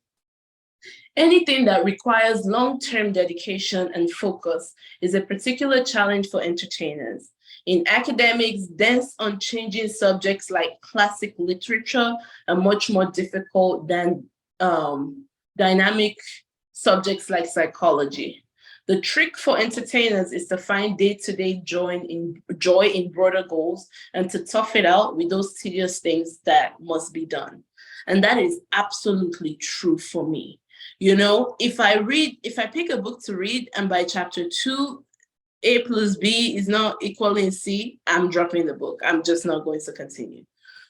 anything that requires long-term dedication and focus is a particular challenge for entertainers. In academics, dense, unchanging subjects like classic literature are much more difficult than dynamic subjects like psychology. The trick for entertainers is to find day-to-day joy in broader goals and to tough it out with those tedious things that must be done. And that is absolutely true for me. You know, if I pick a book to read and by chapter 2, A plus B is not equaling C, I'm dropping the book. I'm just not going to continue.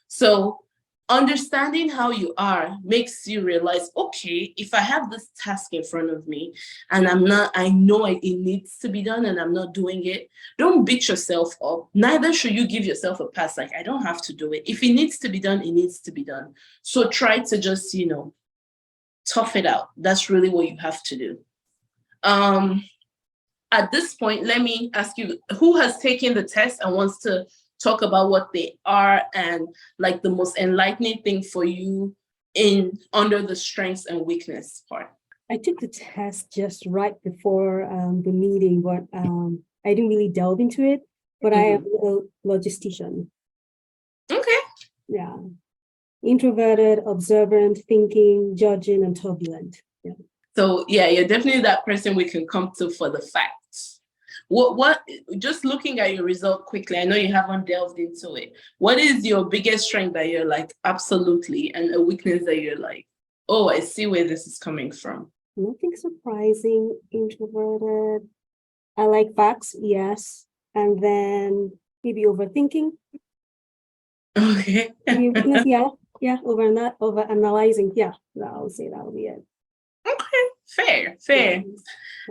So understanding how you are makes you realize, okay, if I have this task in front of me and I know it needs to be done and I'm not doing it, don't beat yourself up. Neither should you give yourself a pass, like, I don't have to do it. If it needs to be done, it needs to be done. So try to just, tough it out. That's really what you have to do. At this point, let me ask you, who has taken the test and wants to talk about what they are and like the most enlightening thing for you under the strengths and weakness part? I took the test just right before the meeting, but I didn't really delve into it, but I am a logistician. Okay. Yeah. Introverted, observant, thinking, judging, and turbulent. Yeah. So yeah, you're definitely that person we can come to for the facts. What just looking at your result quickly, I know you haven't delved into it. What is your biggest strength that you're like, absolutely, and a weakness that you're like, oh, I see where this is coming from? Nothing surprising, introverted. I like facts, yes. And then maybe overthinking. Okay. Yeah, over analyzing. Yeah, I'll say that'll be it. Okay, fair. Yeah.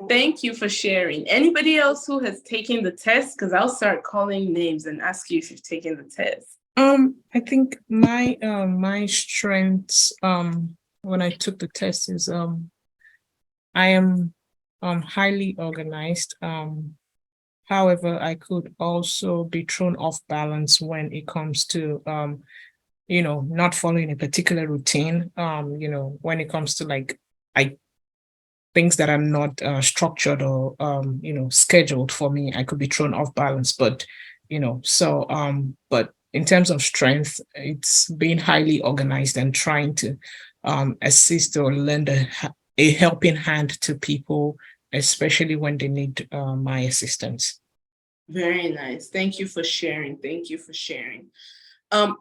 Thank you for sharing. Anybody else who has taken the test? Because I'll start calling names and ask you if you've taken the test. I think my strengths when I took the test is I am highly organized. However, I could also be thrown off balance when it comes to not following a particular routine. When it comes to like things that are not structured or scheduled for me, I could be thrown off balance. But but in terms of strength, it's being highly organized and trying to assist or lend a helping hand to people, especially when they need my assistance. Very nice. Thank you for sharing.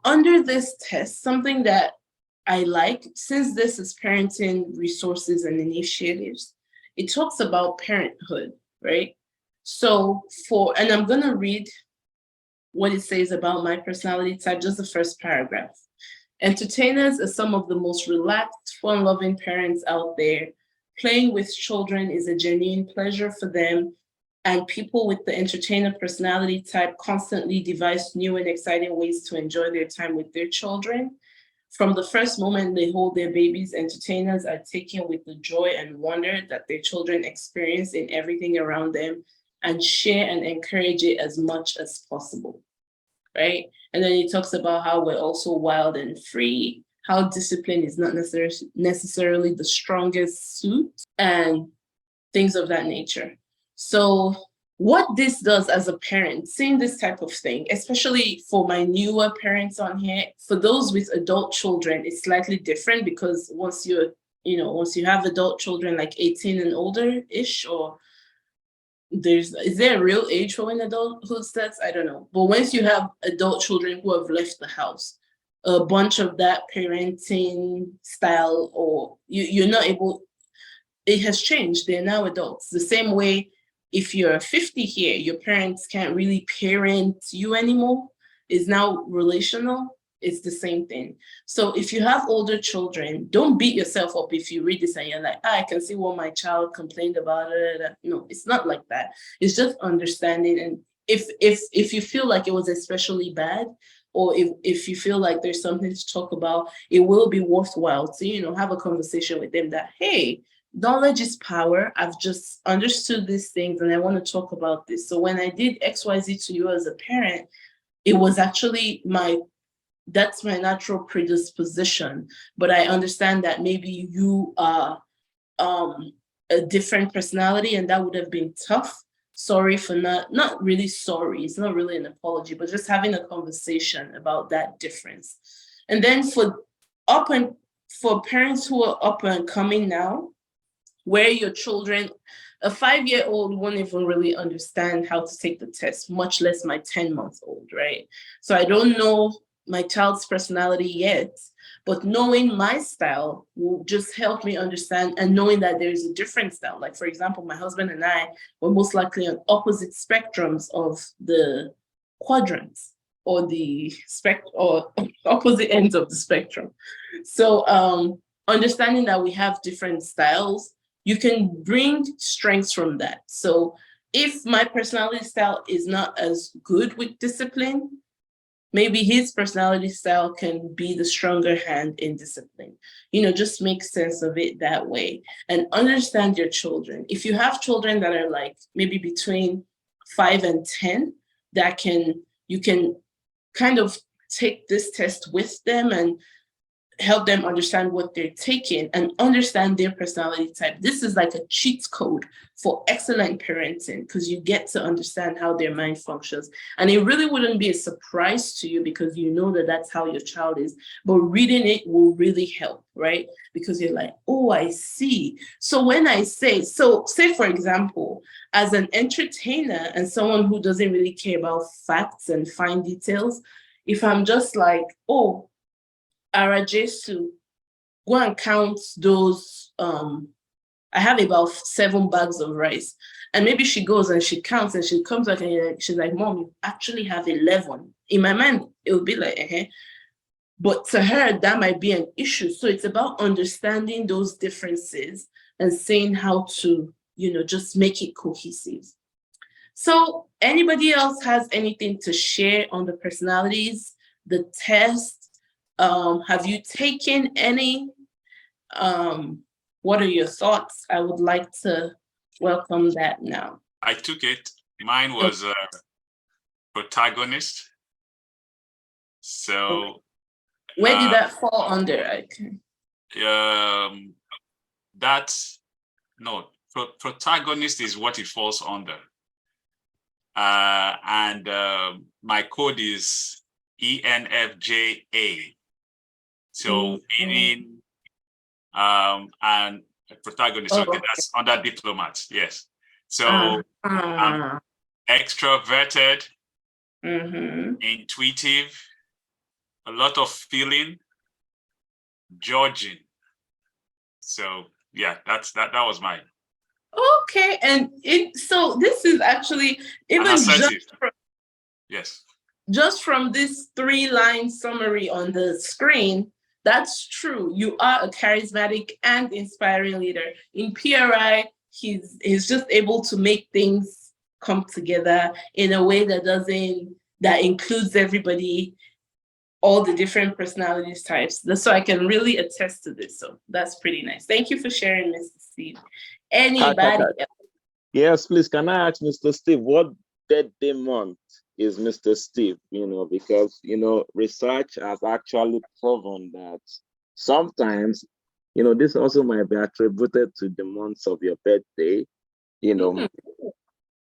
Under this test, something that I like, since this is parenting resources and initiatives, it talks about parenthood, right? So and I'm gonna read what it says about my personality type, just the first paragraph. Entertainers are some of the most relaxed, fun-loving parents out there. Playing with children is a genuine pleasure for them, and people with the entertainer personality type constantly devise new and exciting ways to enjoy their time with their children. From the first moment they hold their babies, entertainers are taken with the joy and wonder that their children experience in everything around them and share and encourage it as much as possible, right? And then he talks about how we're also wild and free, how discipline is not necessarily the strongest suit, and things of that nature. So what this does as a parent, seeing this type of thing, especially for my newer parents on here, for those with adult children, it's slightly different because once you have adult children like 18 and older-ish, or is there a real age for when adulthood starts? I don't know. But once you have adult children who have left the house, a bunch of that parenting style, or you're not able, it has changed. They're now adults. The same way, if you're 50 here, your parents can't really parent you anymore. It's now relational. It's the same thing. So if you have older children, don't beat yourself up if you read this and you're like, I can see what my child complained about it. No, it's not like that. It's just understanding. And if you feel like it was especially bad, or if you feel like there's something to talk about, it will be worthwhile to, have a conversation with them that, hey, knowledge is power. I've just understood these things and I want to talk about this. So when I did XYZ to you as a parent, it was actually that's my natural predisposition, but I understand that maybe you are a different personality and that would have been tough. Sorry for not really sorry. It's not really an apology, but just having a conversation about that difference. And then for parents who are up and coming now, where your children, a 5-year-old won't even really understand how to take the test, much less my 10-month-old, right? So I don't know my child's personality yet, but knowing my style will just help me understand, and knowing that there's a different style. Like, for example, my husband and I were most likely on opposite spectrums of the quadrants, or or opposite ends of the spectrum. So understanding that we have different styles, you can bring strengths from that. So if my personality style is not as good with discipline, maybe his personality style can be the stronger hand in discipline. Just make sense of it that way and understand your children. If you have children that are like maybe between 5 and 10, you can kind of take this test with them and help them understand what they're taking and understand their personality type. This is like a cheat code for excellent parenting because you get to understand how their mind functions. And it really wouldn't be a surprise to you because you know that that's how your child is. But reading it will really help, right? Because you're like, oh, I see. So when I say, say for example, as an entertainer and someone who doesn't really care about facts and fine details, if I'm just like, oh, Arajesu, go and count those. I have about 7 bags of rice. And maybe she goes and she counts and she comes back and she's like, Mom, you actually have 11. In my mind, it would be like, But to her, that might be an issue. So it's about understanding those differences and seeing how to, just make it cohesive. So anybody else has anything to share on the personalities, the test? Have you taken any? What are your thoughts? I would like to welcome that now. I took it. Mine was protagonist. So where did that fall under? Protagonist is what it falls under. And my code is ENFJA. So meaning and protagonist, okay, that's under diplomat, yes. So extroverted, intuitive, a lot of feeling, judging. So yeah, that was mine. Okay, and so this is actually even assertive. Yes. Just from this 3-line summary on the screen, that's true. You are a charismatic and inspiring leader. In PRI, he's just able to make things come together in a way that includes everybody, all the different personalities types. So I can really attest to this. So that's pretty nice. Thank you for sharing, Mr. Steve. Anybody else? Yes, please. Can I ask Mr. Steve what birthday month is Mr. Steve? Because research has actually proven that sometimes, this also might be attributed to the months of your birthday.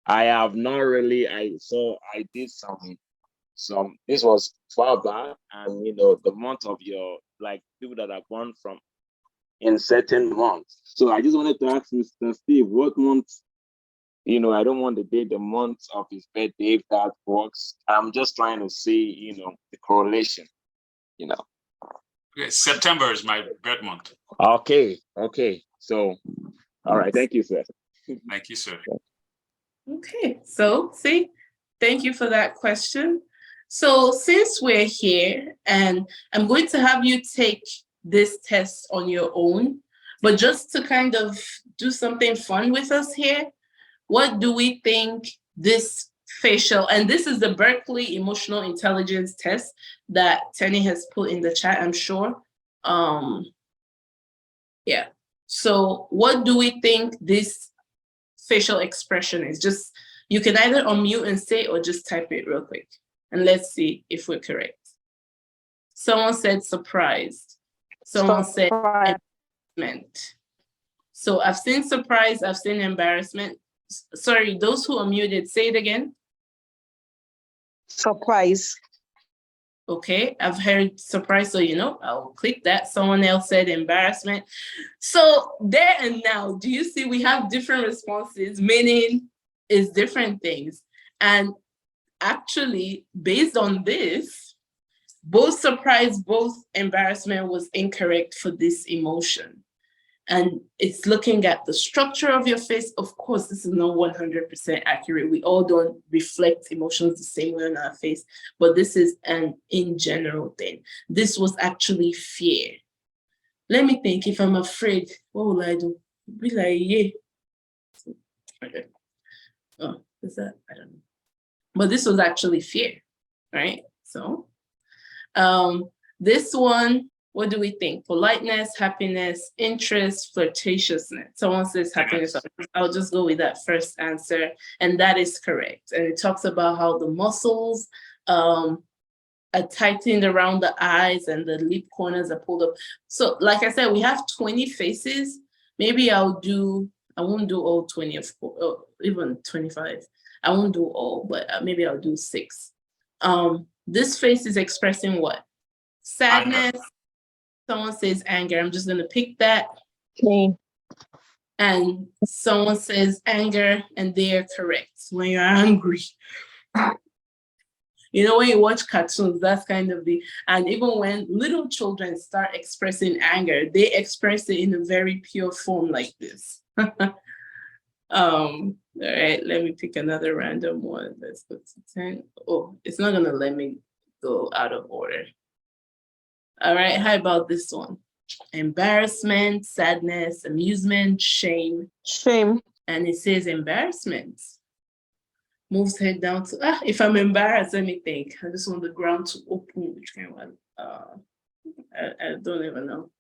I have not really. I did some. This was far back, and the month of your people that are born from in certain months. So I just wanted to ask Mr. Steve what month. I don't want to date the month of his birthday if that works. I'm just trying to see, the correlation, Okay, September is my birth month. Okay. So, all right. Thank you, sir. Thank you, sir. Okay, so see, thank you for that question. So since we're here, and I'm going to have you take this test on your own, but just to kind of do something fun with us here, what do we think this facial, and this is the Berkeley Emotional Intelligence Test that Tenny has put in the chat, I'm sure. Yeah. So what do we think this facial expression is? Just, you can either unmute and say, or just type it real quick. And let's see if we're correct. Someone said surprised. Someone said embarrassment. So I've seen surprise, I've seen embarrassment. Sorry, those who are muted, say it again. Surprise. Okay, I've heard surprise, so I'll click that. Someone else said embarrassment. So there and now, do you see we have different responses, meaning it's different things. And actually, based on this, both surprise, both embarrassment was incorrect for this emotion. And it's looking at the structure of your face. Of course, this is not 100% accurate. We all don't reflect emotions the same way on our face, but this is an in general thing. This was actually fear. Let me think. If I'm afraid, what will I do? Be like, yeah. Okay. Oh, is that? I don't know. But this was actually fear, right? So, this one, what do we think? Politeness, happiness, interest, flirtatiousness. Someone says happiness. I'll just go with that first answer. And that is correct. And it talks about how the muscles are tightened around the eyes and the lip corners are pulled up. So like I said, we have 20 faces. Maybe I won't do all 20, even 25. I won't do all, but maybe I'll do 6. This face is expressing what? Sadness. Anger. Someone says anger. I'm just going to pick that. Okay. And someone says anger, and they are correct. When you're angry. When you watch cartoons, that's kind of and even when little children start expressing anger, they express it in a very pure form like this. All right, let me pick another random one. Let's go to 10. Oh, it's not gonna let me go out of order. All right, how about this one? Embarrassment, sadness, amusement, shame. Shame. And it says embarrassment. Moves head down to, if I'm embarrassed, let me think. I just want the ground to open, which kind of one? I don't even know.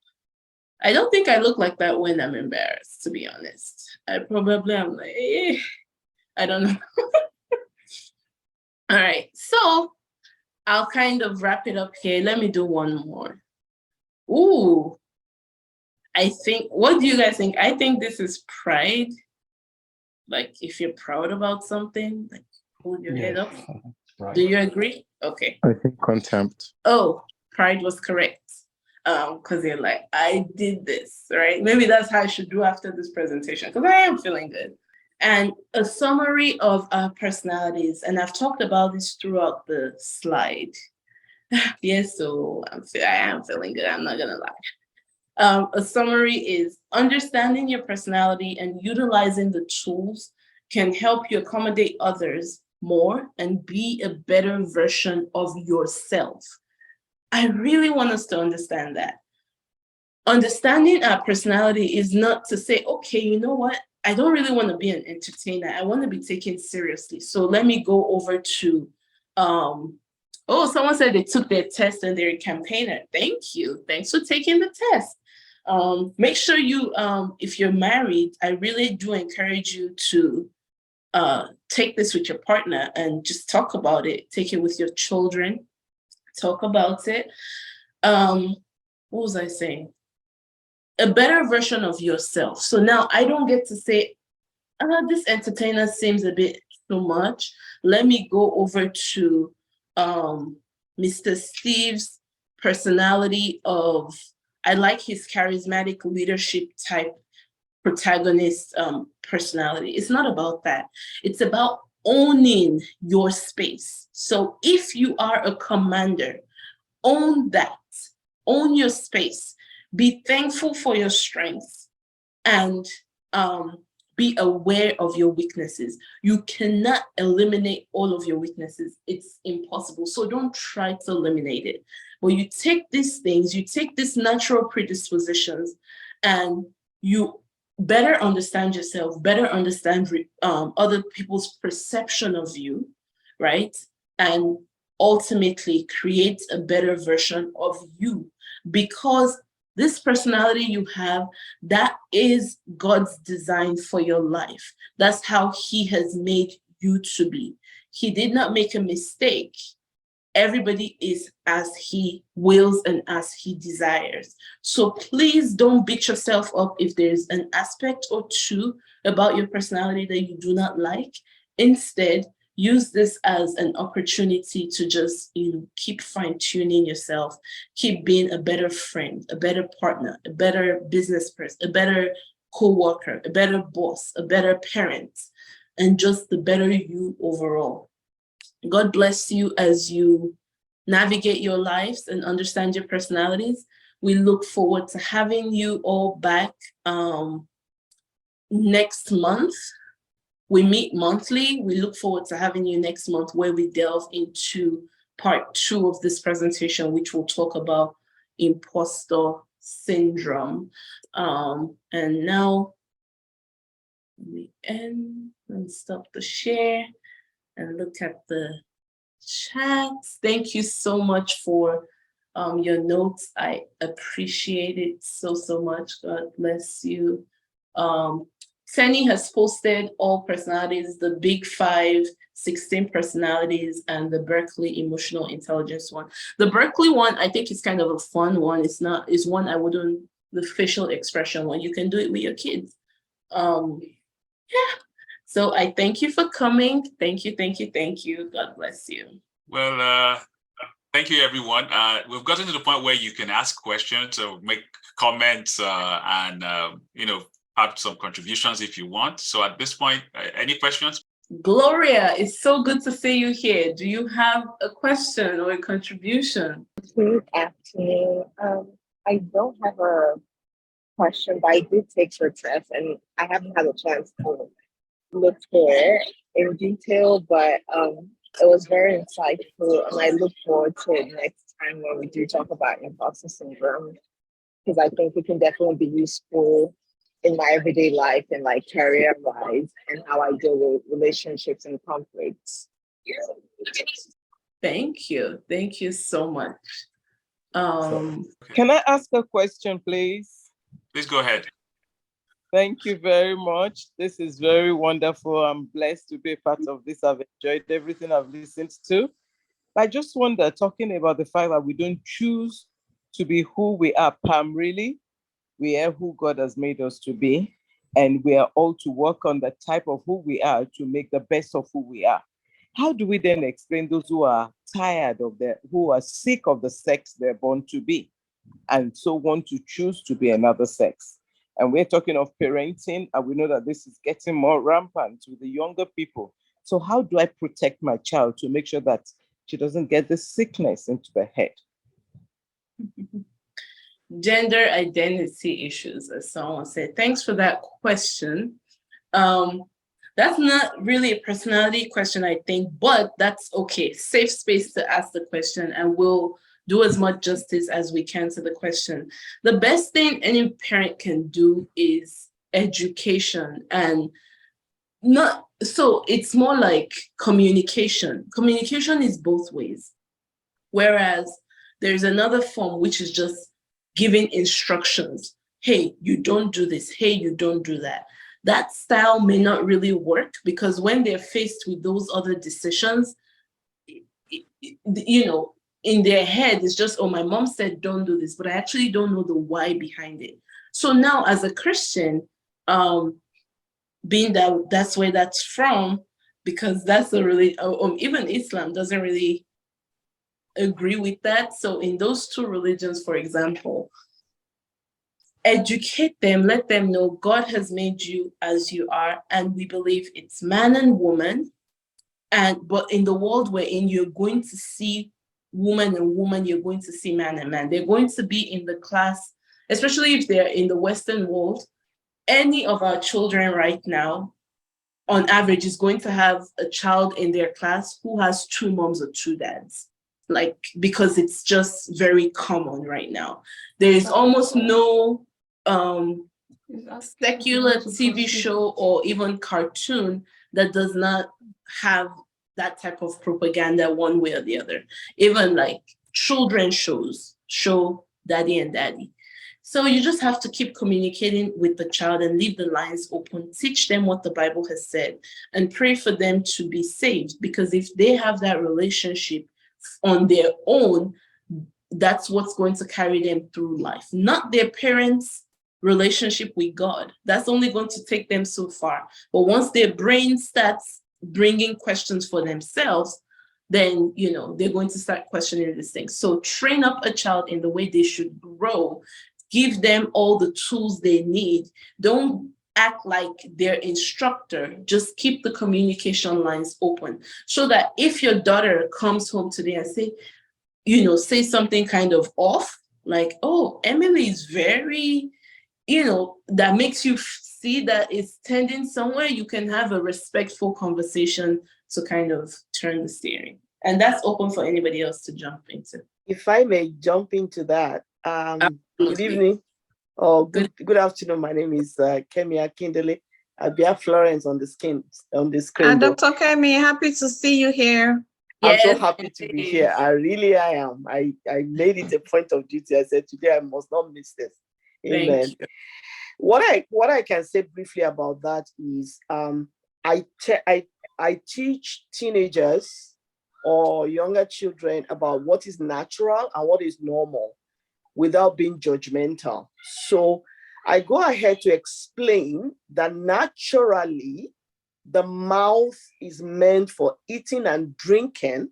I don't think I look like that when I'm embarrassed, to be honest. I probably am like, I don't know. All right, so I'll kind of wrap it up here. Let me do one more. Ooh, I think, what do you guys think? I think this is pride. Like if you're proud about something, like hold your head up. Right. Do you agree? Okay. I think contempt. Oh, pride was correct. Because you're like, I did this, right? Maybe that's how I should do after this presentation, because I am feeling good. And a summary of our personalities, and I've talked about this throughout the slide. Yes, so I am feeling good. I'm not gonna lie. A summary is understanding your personality and utilizing the tools can help you accommodate others more and be a better version of yourself. I really want us to understand that. Understanding our personality is not to say, okay, you know what? I don't really want to be an entertainer. I want to be taken seriously. So let me go over to, oh, someone said they took their test and they're a campaigner. Thank you. Thanks for taking the test. Make sure you, if you're married, I really do encourage you to take this with your partner and just talk about it. Take it with your children. Talk about it. What was I saying? A better version of yourself. So now I don't get to say, this entertainer seems a bit too much. Let me go over to Mr. Steve's personality of, I like his charismatic leadership type protagonist personality. It's not about that. It's about owning your space. So if you are a commander, own that, own your space, be thankful for your strengths, and be aware of your weaknesses. You cannot eliminate all of your weaknesses. It's impossible. So don't try to eliminate it. But you take these things, you take these natural predispositions, and you better understand yourself, better understand other people's perception of you, right? And ultimately create a better version of you, because this personality you have, that is God's design for your life. That's how He has made you to be. He did not make a mistake. Everybody is as He wills and as He desires. So please don't beat yourself up if there's an aspect or two about your personality that you do not like. Instead, use this as an opportunity to just, keep fine-tuning yourself, keep being a better friend, a better partner, a better business person, a better co-worker, a better boss, a better parent, and just the better you overall. God bless you as you navigate your lives and understand your personalities. We look forward to having you all back next month. We meet monthly. We look forward to having you next month, where we delve into part 2 of this presentation, which will talk about impostor syndrome. And now we end and stop the share and look at the chats. Thank you so much for your notes. I appreciate it so much. God bless you. Fanny has posted all personalities, the Big 5, 16 personalities, and the Berkeley emotional intelligence one. The Berkeley one, I think, is kind of a fun one. It's one I wouldn't, the facial expression one. You can do it with your kids. Yeah. So I thank you for coming. Thank you. God bless you. Well, thank you, everyone. We've gotten to the point where you can ask questions or make comments and, have some contributions if you want. So at this point, any questions? Gloria, it's so good to see you here. Do you have a question or a contribution? Good afternoon. I don't have a question, but I did take your test and I haven't had a chance to look for it in detail, but it was very insightful, and I look forward to it next time when we do talk about imposter syndrome, because I think it can definitely be useful in my everyday life and like career-wise, and how I deal with relationships and conflicts. Thank you so much. Can I ask a question, please? Please go ahead. Thank you very much. This is very wonderful. I'm blessed to be a part of this. I've enjoyed everything I've listened to. I just wonder, talking about the fact that we don't choose to be who we are primarily, we are who God has made us to be, and we are all to work on the type of who we are to make the best of who we are. How do we then explain those who are tired of who are sick of the sex they're born to be, and so want to choose to be another sex? And we're talking of parenting, and we know that this is getting more rampant with the younger people. So how do I protect my child to make sure that she doesn't get the sickness into the head. Gender identity issues, as someone said. Thanks for that question. That's not really a personality question, I think, but that's okay. Safe space to ask the question, and we'll do as much justice as we can to the question. The best thing any parent can do is education, and so it's more like communication. Communication is both ways. Whereas there's another form, which is just giving instructions. Hey, you don't do this. Hey, you don't do that. That style may not really work, because when they're faced with those other decisions, in their head, it's just, oh, my mom said don't do this, but I actually don't know the why behind it. So now as a Christian, being that that's where that's from, because that's a really, even Islam doesn't really agree with that. So in those two religions, for example, educate them, let them know God has made you as you are, and we believe it's man and woman. But in the world we're in, you're going to see woman and woman, you're going to see man and man. They're going to be in the class, especially if they're in the Western world. Any of our children right now, on average, is going to have a child in their class who has two moms or two dads. Like, because it's just very common right now. There is almost no secular TV show or even cartoon that does not have that type of propaganda one way or the other. Even like children shows show daddy and daddy. So you just have to keep communicating with the child and leave the lines open, teach them what the Bible has said, and pray for them to be saved. Because if they have that relationship on their own, that's what's going to carry them through life, not their parents' relationship with God. That's only going to take them so far. But once their brain starts bringing questions for themselves, then they're going to start questioning these things. So train up a child in the way they should grow. Give them all the tools they need. Don't act like their instructor. Just keep the communication lines open, so that if your daughter comes home today and say something kind of off, like, oh, Emily is very, that makes you see that it's tending somewhere, you can have a respectful conversation to kind of turn the steering. And that's open for anybody else to jump into. If I may jump into that. Good evening or good afternoon. My name is Kemi Akindele. I'll be at Florence on the screen. Dr. Kemi, happy to see you here. I'm so happy to be here. I am. I made it a point of duty. I said today I must not miss this. Amen. What I can say briefly about that is I teach teenagers or younger children about what is natural and what is normal, without being judgmental. So I go ahead to explain that naturally, the mouth is meant for eating and drinking,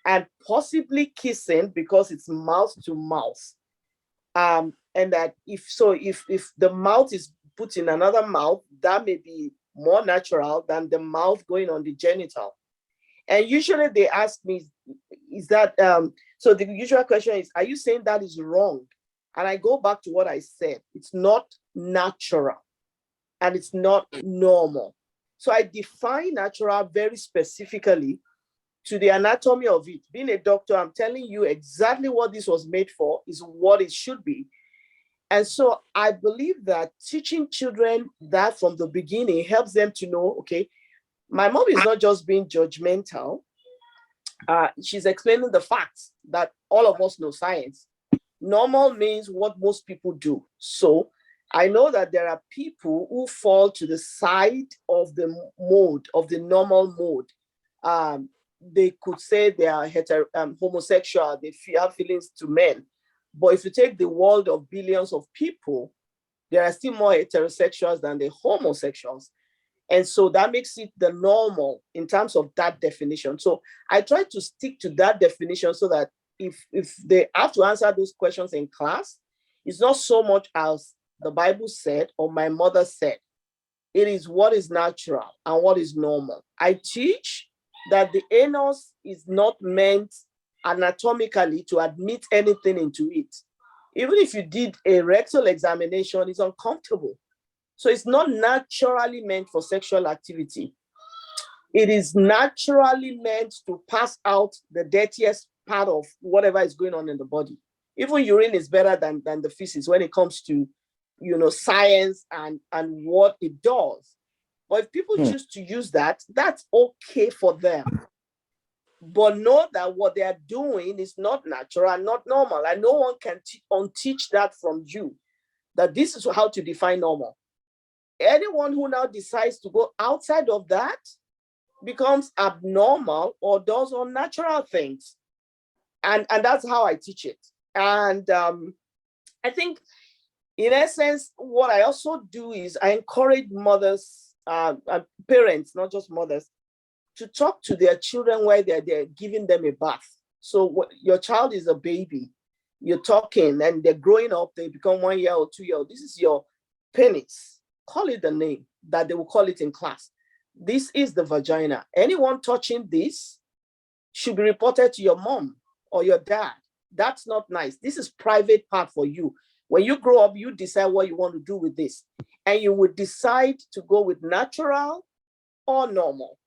and possibly kissing, because it's mouth to mouth. And that if the mouth is put in another mouth, that may be more natural than the mouth going on the genital. And usually they ask me, is that, so the usual question is, are you saying that is wrong? And I go back to what I said. It's not natural and it's not normal. So I define natural very specifically to the anatomy of it. Being a doctor, I'm telling you exactly what this was made for is what it should be. And so I believe that teaching children that from the beginning helps them to know, okay, my mom is not just being judgmental. She's explaining the facts that all of us know science. Normal means what most people do. So I know that there are people who fall to the side of the mode, of the normal mode. They could say they are homosexual, they have feelings to men. But if you take the world of billions of people, there are still more heterosexuals than the homosexuals. And so that makes it the normal in terms of that definition. So I try to stick to that definition so that if they have to answer those questions in class, it's not so much as the Bible said or my mother said. It is what is natural and what is normal. I teach that the anus is not meant anatomically to admit anything into it. Even if you did a rectal examination, it's uncomfortable. So it's not naturally meant for sexual activity. It is naturally meant to pass out the dirtiest part of whatever is going on in the body. Even urine is better than the feces when it comes to, science and what it does. But if people choose to use that, that's okay for them. But know that what they are doing is not natural and not normal. And no one can unteach that from you, that this is how to define normal. Anyone who now decides to go outside of that becomes abnormal or does unnatural things. And that's how I teach it. And I think, in essence, what I also do is I encourage mothers, parents, not just mothers, to talk to their children while they're giving them a bath. So your child is a baby, you're talking and they're growing up, they become 1 year or 2 year old. This is your penis. Call it the name that they will call it in class. This is the vagina. Anyone touching this should be reported to your mom or your dad. That's not nice. This is private part for you. When you grow up, you decide what you want to do with this. And you would decide to go with natural or normal.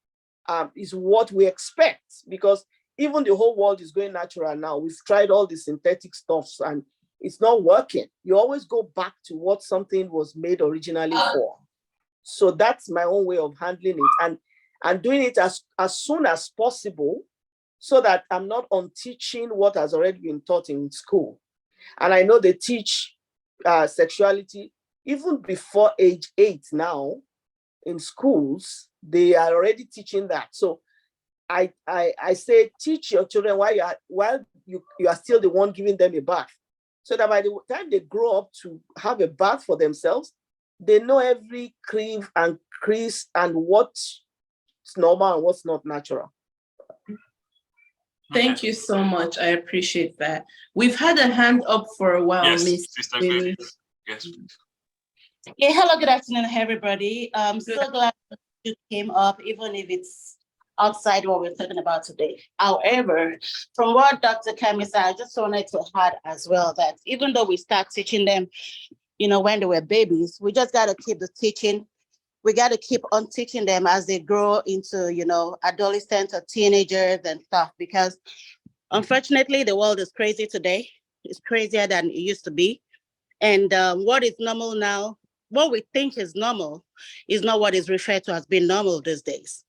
Is what we expect, because even the whole world is going natural now. We've tried all the synthetic stuffs and it's not working. You always go back to what something was made originally for. So that's my own way of handling it and doing it as soon as possible, so that I'm not unteaching what has already been taught in school. And I know they teach sexuality even before age 8 now in schools. They are already teaching that. So I say, teach your children while you are still the one giving them a bath, so that by the time they grow up to have a bath for themselves, they know every crease and crease and what's normal and what's not natural. Thank you so much. I appreciate that. We've had a hand up for a while, Yes, Miss. Sister Grace. Yes, please. Yeah, hello, good afternoon, everybody. I'm so glad that you came up, even if it's outside what we're talking about today. However, from what Dr. Kemi said, I just wanted to add as well that even though we start teaching them, when they were babies, we just got to keep the teaching. We got to keep on teaching them as they grow into, adolescents or teenagers and stuff, because unfortunately, the world is crazy today. It's crazier than it used to be. And what is normal now, what we think is normal is not what is referred to as being normal these days.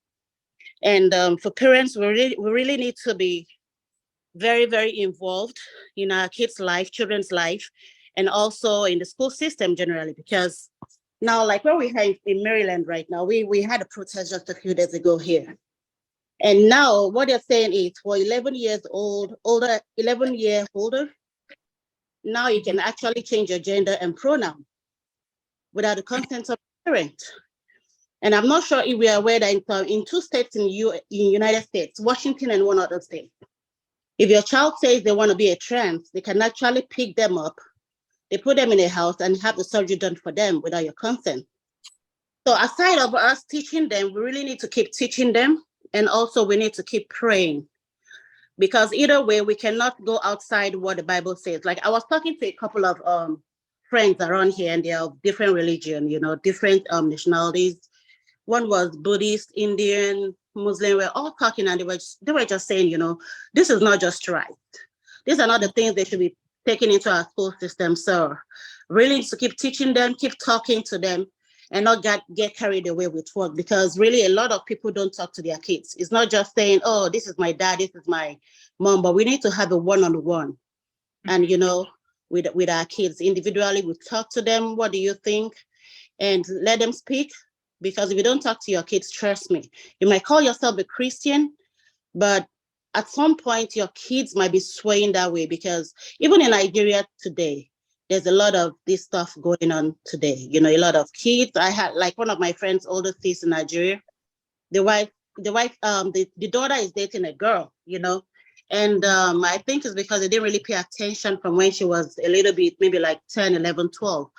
And for parents, we really need to be very, very involved in our kids' life, children's life, and also in the school system generally, because now, like where we have in Maryland right now, we had a protest just a few days ago here. And now what they're saying is for 11 years old, 11 year older, now you can actually change your gender and pronoun without the consent of the parent. And I'm not sure if we are aware that in 2 states in United States, Washington and one other state, if your child says they want to be a trans, they can actually pick them up, they put them in a house and have the surgery done for them without your consent. So aside of us teaching them, we really need to keep teaching them. And also we need to keep praying, because either way, we cannot go outside what the Bible says. Like I was talking to a couple of friends around here, and they are different religion, different nationalities. One was Buddhist, Indian, Muslim. We're all talking, and they were just saying, this is not just right. These are not the things they should be taken into our school system. So really to keep teaching them, keep talking to them, and not get carried away with work, because really a lot of people don't talk to their kids. It's not just saying, oh, this is my dad, this is my mom, but we need to have a one-on-one. And, with our kids individually, we talk to them, what do you think? And let them speak, because if you don't talk to your kids, trust me, you might call yourself a Christian, but at some point your kids might be swaying that way, because even in Nigeria today, there's a lot of this stuff going on today. A lot of kids. I had like one of my friends' older sis in Nigeria. The daughter is dating a girl, and I think it's because they didn't really pay attention from when she was a little bit, maybe like 10, 11, 12.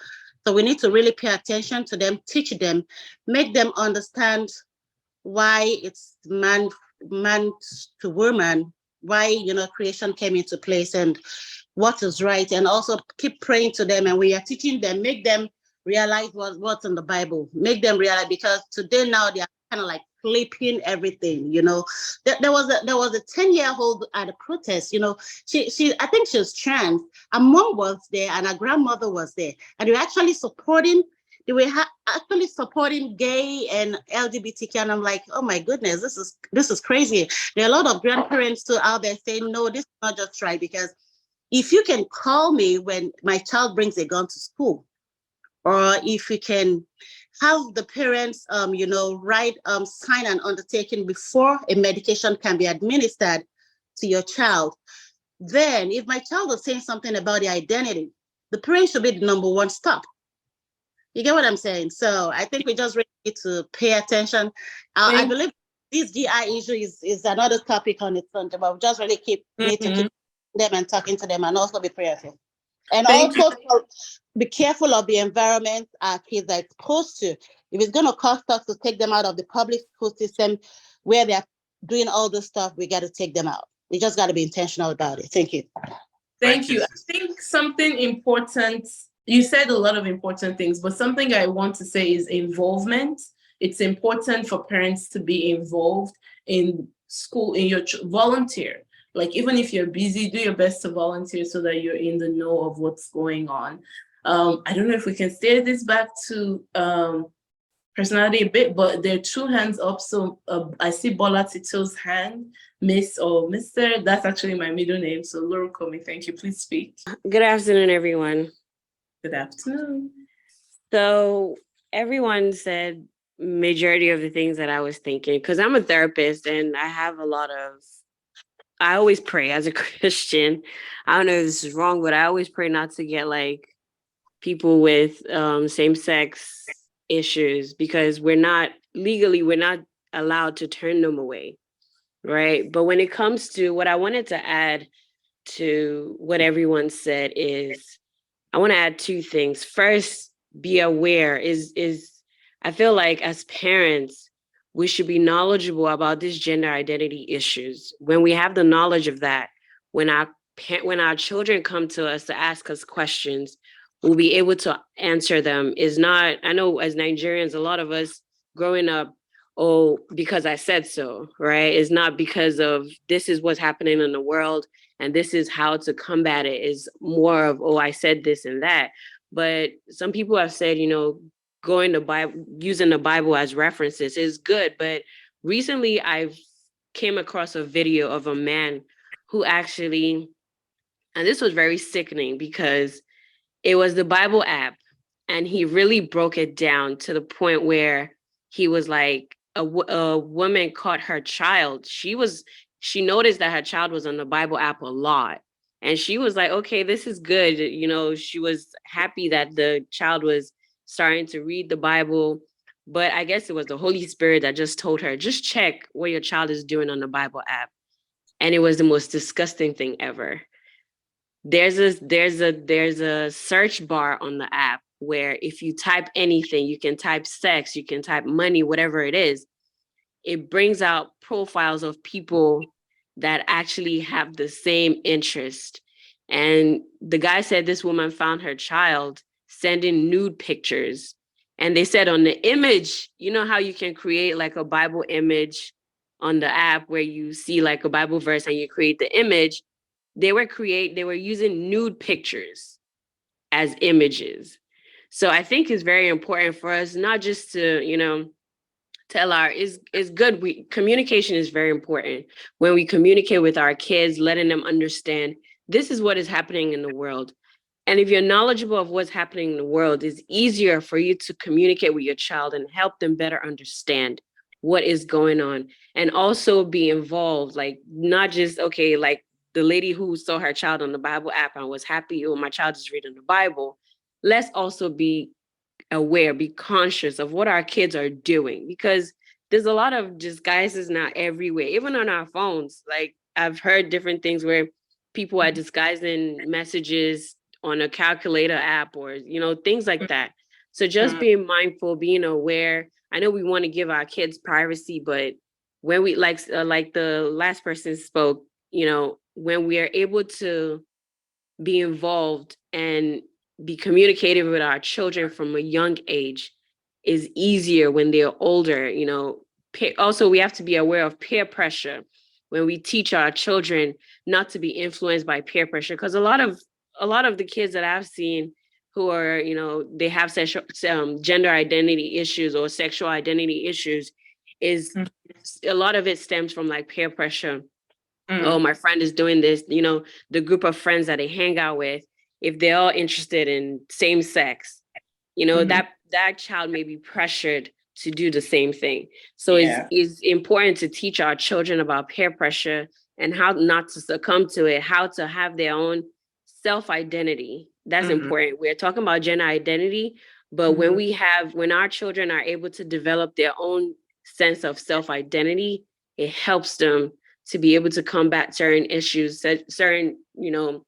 So we need to really pay attention to them, teach them, make them understand why it's man man to woman, why, creation came into place and what is right, and also keep praying to them. And we are teaching them, make them realize what's in the Bible, make them realize, because today now they are kind of like flipping everything. There was a 10-year-old at a protest. She I think she was trans. Her mom was there and her grandmother was there, and they were actually supporting gay and LGBTQ, and I'm like, oh my goodness, this is crazy. There are a lot of grandparents too out there saying, no, this is not just right, because if you can call me when my child brings a gun to school, or if you can have the parents, write, sign an undertaking before a medication can be administered to your child, then if my child is saying something about their identity, the parent should be the number one stop. You get what I'm saying? So I think we just really need to pay attention. I believe this GI issue is another topic on its own, but we just really need to keep them and talking to them, and also be prayerful. And also be careful of the environment our kids are exposed to. If it's going to cost us to take them out of the public school system where they're doing all this stuff, we got to take them out. We just got to be intentional about it. Thank you. Thank you. I think something important, you said a lot of important things, but something I want to say is involvement. It's important for parents to be involved in school, in your volunteer. Like, even if you're busy, do your best to volunteer so that you're in the know of what's going on. I don't know if we can steer this back to personality a bit, but there are two hands up. So I see Bola Tito's hand, Miss or Mr. That's actually my middle name. So Laura Comey, thank you. Please speak. Good afternoon, everyone. Good afternoon. So everyone said majority of the things that I was thinking, because I'm a therapist and I always pray as a Christian. I don't know if this is wrong, but I always pray not to get like people with same-sex issues, because we're not allowed to turn them away, right? But when it comes to what I wanted to add to what everyone said is, I want to add two things. First, be aware I feel like as parents, we should be knowledgeable about these gender identity issues. When we have the knowledge of that, when our children come to us to ask us questions, we'll be able to answer them. I know as Nigerians, a lot of us growing up, oh, because I said so, right? It's not because of this is what's happening in the world and this is how to combat it. Is more of, oh, I said this and that. But some people have said, using the Bible as references is good. But recently I've came across a video of a man who actually, and this was very sickening because it was the Bible app, and he really broke it down to the point where he was like, a woman caught her child. She noticed that her child was on the Bible app a lot. And she was like, okay, this is good. She was happy that the child was starting to read the Bible. But I guess it was the Holy Spirit that just told her, just check what your child is doing on the Bible app. And it was the most disgusting thing ever. There's a search bar on the app where if you type anything, you can type sex, you can type money, whatever it is, it brings out profiles of people that actually have the same interest. And the guy said this woman found her child sending nude pictures. And they said on the image, you know how you can create like a Bible image on the app where you see like a Bible verse and you create the image. They were using nude pictures as images. So I think it's very important for us not just to, tell it's good. Communication is very important. When we communicate with our kids, letting them understand this is what is happening in the world. And if you're knowledgeable of what's happening in the world, it's easier for you to communicate with your child and help them better understand what is going on. And also be involved, like not just, okay, like the lady who saw her child on the Bible app and was happy, oh, my child is reading the Bible. Let's also be aware, be conscious of what our kids are doing, because there's a lot of disguises now everywhere, even on our phones. Like I've heard different things where people are disguising messages on a calculator app or, things like that. So just being mindful, being aware. I know we want to give our kids privacy, but when we like the last person spoke, you know, when we are able to be involved and be communicating with our children from a young age is easier when they're older, you know. Also, we have to be aware of peer pressure when we teach our children not to be influenced by peer pressure, because a lot of the kids that I've seen who are, you know, they have sexual gender identity issues or sexual identity issues is a lot of it stems from like peer pressure. Oh, my friend is doing this, you know, the group of friends that they hang out with, if they're all interested in same sex, you know, that child may be pressured to do the same thing. So it's important to teach our children about peer pressure and how not to succumb to it, how to have their own self-identity. That's important. We're talking about gender identity, but when our children are able to develop their own sense of self-identity, it helps them to be able to combat certain issues, certain, you know,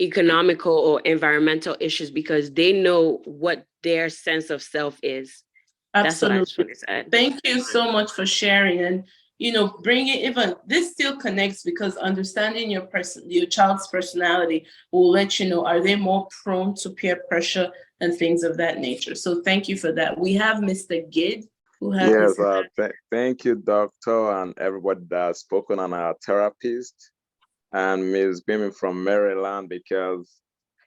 economical or environmental issues, because they know what their sense of self is. Absolutely. That's what I just want to say. Thank you so much for sharing. And, you know, bringing even this still connects, because understanding your child's personality will let you know, are they more prone to peer pressure and things of that nature. So thank you for that. We have Mr. Gid, who has thank you, doctor, and everybody that's spoken, on our therapist and Ms. Beaming from Maryland, because,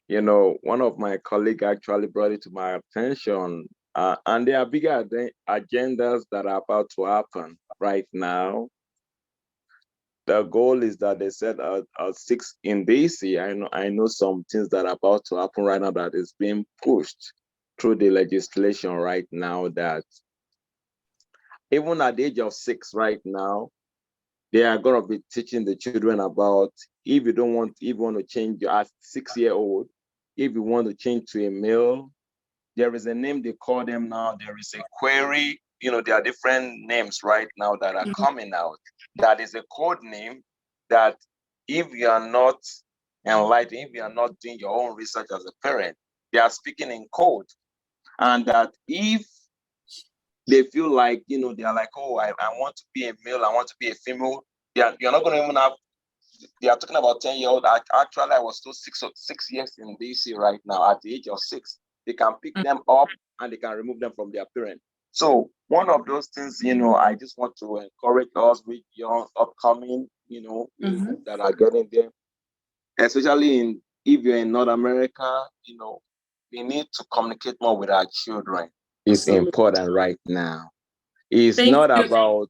you know, one of my colleagues actually brought it to my attention, and there are bigger agendas that are about to happen right now. The goal is that they said 6 in DC. I know some things that are about to happen right now that is being pushed through the legislation right now, that even at the age of 6 right now, they are going to be teaching the children about, if you want to change your 6-year-old, if you want to change to a male, there is a name they call them now. There is a query. You know, there are different names right now that are coming out. That is a code name that if you are not enlightened, if you are not doing your own research as a parent, they are speaking in code. And that if they feel like, you know, they are like, oh, I want to be a male, I want to be a female, you're not going to even have, they are talking about 10-year-old. Actually, I was still 6 years in DC right now. At the age of 6, they can pick them up and they can remove them from their parent. So one of those things, you know, I just want to encourage us with young upcoming, you know, that are getting there, especially if you're in North America, you know, we need to communicate more with our children. It's important right now. It's not about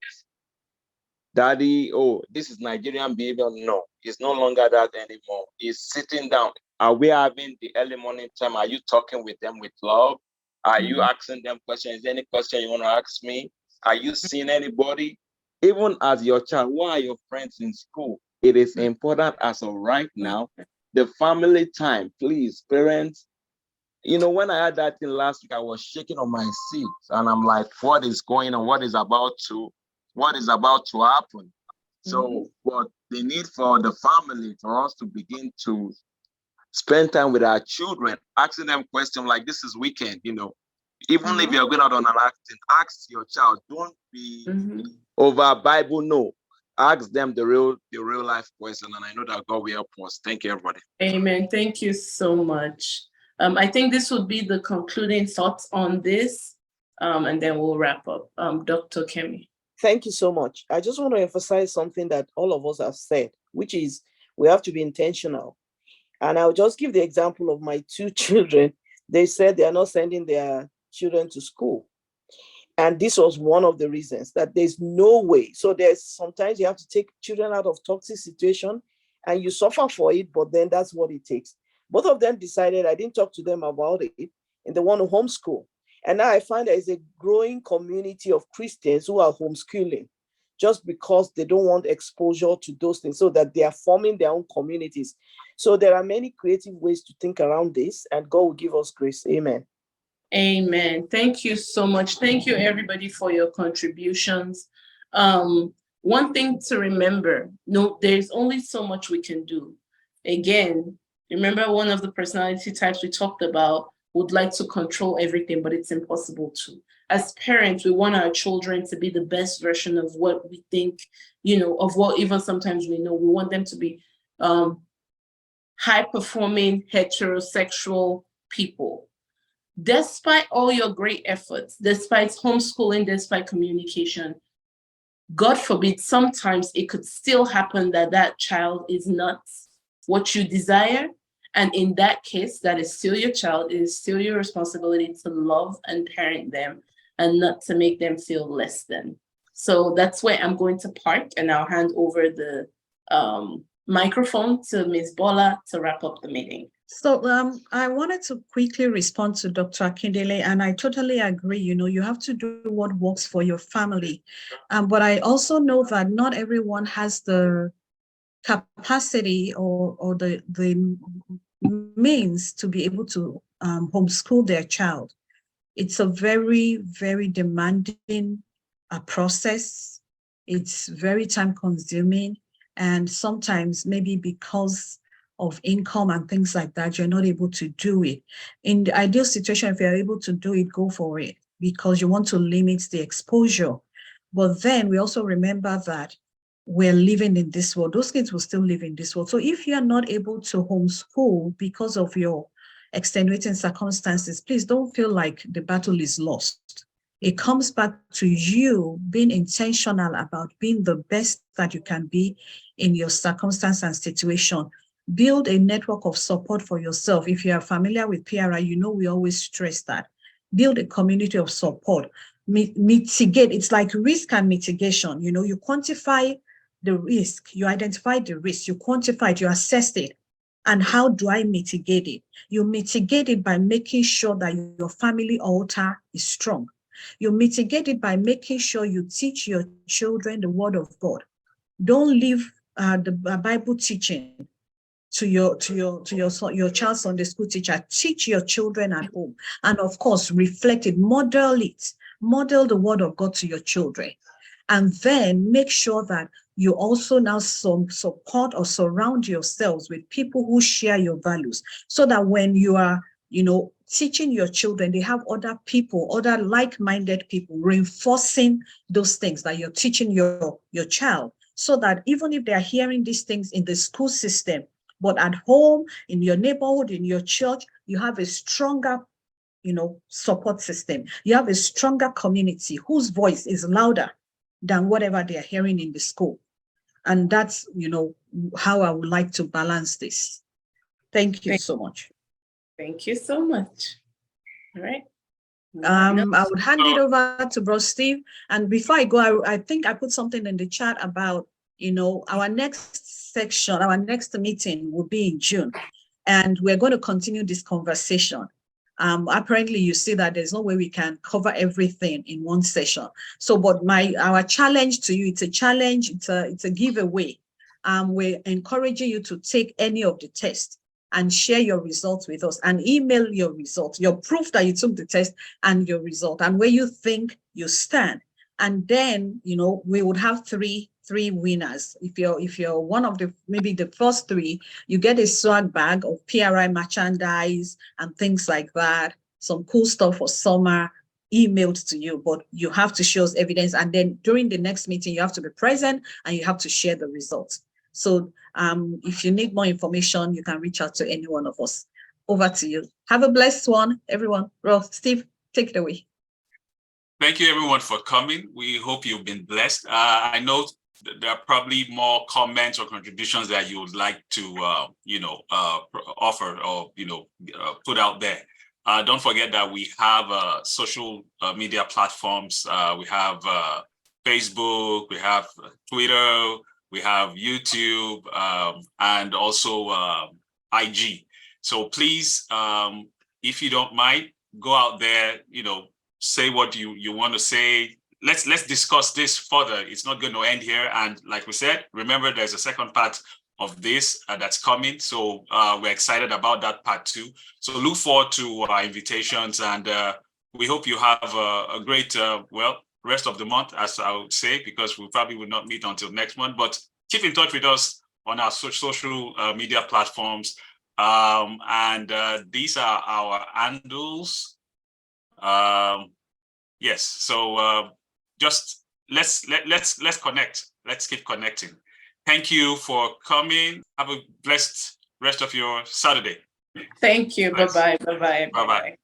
daddy, oh, this is Nigerian behavior. No, it's no longer that anymore. It's sitting down. Are we having the early morning time? Are you talking with them with love? Are you asking them questions? Is there any question you want to ask me? Are you seeing anybody? Even as your child, who are your friends in school? It is important as of right now. The family time, please, parents. You know, when I had that thing last week, I was shaking on my seat, and I'm like, what is going on? What is about to happen? So, but the need for the family, for us to begin to spend time with our children, asking them questions like, this is weekend, you know, even if you're going out on an acting, ask your child, don't be over Bible, no. Ask them the real life question, and I know that God will help us. Thank you, everybody. Amen. Thank you so much. I think this would be the concluding thoughts on this, and then we'll wrap up. Dr. Kemi. Thank you so much. I just want to emphasize something that all of us have said, which is we have to be intentional. And I'll just give the example of my 2 children. They said they are not sending their children to school. And this was one of the reasons, that there's no way. So sometimes you have to take children out of toxic situation and you suffer for it, but then that's what it takes. Both of them decided, I didn't talk to them about it, and they want to homeschool. And now I find there is a growing community of Christians who are homeschooling just because they don't want exposure to those things, so that they are forming their own communities. So there are many creative ways to think around this, and God will give us grace. Amen. Amen. Thank you so much. Thank you, everybody, for your contributions. One thing to remember, no, there's only so much we can do. Again, remember one of the personality types we talked about would like to control everything, but it's impossible to. as parents, we want our children to be the best version of what we think, of what even sometimes we know. We want them to be high-performing heterosexual people. Despite all your great efforts, despite homeschooling, despite communication, God forbid, sometimes it could still happen that that child is not what you desire. And in that case, that is still your child. It is still your responsibility to love and parent them and not to make them feel less than. So that's where I'm going to park, and I'll hand over the microphone to Ms. Bola to wrap up the meeting. So I wanted to quickly respond to Dr. Akindele, and I totally agree. You have to do what works for your family. But I also know that not everyone has the capacity or the means to be able to homeschool their child. It's a very, very demanding process. It's very time consuming. And sometimes maybe because of income and things like that, you're not able to do it. In the ideal situation, if you're able to do it, go for it, because you want to limit the exposure. But then we also remember that we're living in this world. Those kids will still live in this world. So if you're not able to homeschool because of your extenuating circumstances, please don't feel like the battle is lost. It comes back to you being intentional about being the best that you can be in your circumstance and situation. Build a network of support for yourself. If you are familiar with PRI, we always stress that. Build a community of support. Mitigate. It's like risk and mitigation. You quantify the risk, you identify the risk, you quantify it, you assess it. And how do I mitigate it? You mitigate it by making sure that your family altar is strong. You mitigate it by making sure you teach your children the word of God. Don't leave the Bible teaching to your child's Sunday school teacher. Teach your children at home, and of course reflect it, model the word of God to your children. And then make sure that you also now support or surround yourselves with people who share your values, so that when you are teaching your children, they have other people, other like-minded people reinforcing those things that you're teaching your child, so that even if they're hearing these things in the school system, but at home, in your neighborhood, in your church, you have a stronger support system. You have a stronger community whose voice is louder than whatever they're hearing in the school. And that's, how I would like to balance this. Thank you so much. Thank you so much. All right. I would hand it over to Bro Steve. And before I go, I think I put something in the chat about, our next section, our next meeting will be in June. And we're going to continue this conversation. Apparently you see that there's no way we can cover everything in one session. So, but our challenge to you, it's a challenge, it's a giveaway. We're encouraging you to take any of the tests and share your results with us, and email your results, your proof that you took the test and your result, and where you think you stand. And then, we would have three winners. If you're one of maybe the first three, you get a swag bag of PRI merchandise and things like that, some cool stuff for summer emailed to you, but you have to show us evidence. And then during the next meeting, you have to be present and you have to share the results. So if you need more information, you can reach out to any one of us. Over to you. Have a blessed one, everyone. Steve, take it away. Thank you, everyone, for coming. We hope you've been blessed. I know there are probably more comments or contributions that you would like to, offer or, put out there. Don't forget that we have social media platforms. We have Facebook, we have Twitter, we have YouTube, and also IG. So please, if you don't mind, go out there, say what you want to say. Let's discuss this further. It's not going to end here. And like we said, remember, there's a second part of this that's coming. So we're excited about that part too. So look forward to our invitations, and we hope you have a great, rest of the month, as I would say, because we probably will not meet until next month. But keep in touch with us on our social media platforms. And these are our handles. Yes. So just let's connect. Let's keep connecting. Thank you for coming. Have a blessed rest of your Saturday. Thank you. Nice. Bye-bye. Bye-bye. Bye-bye.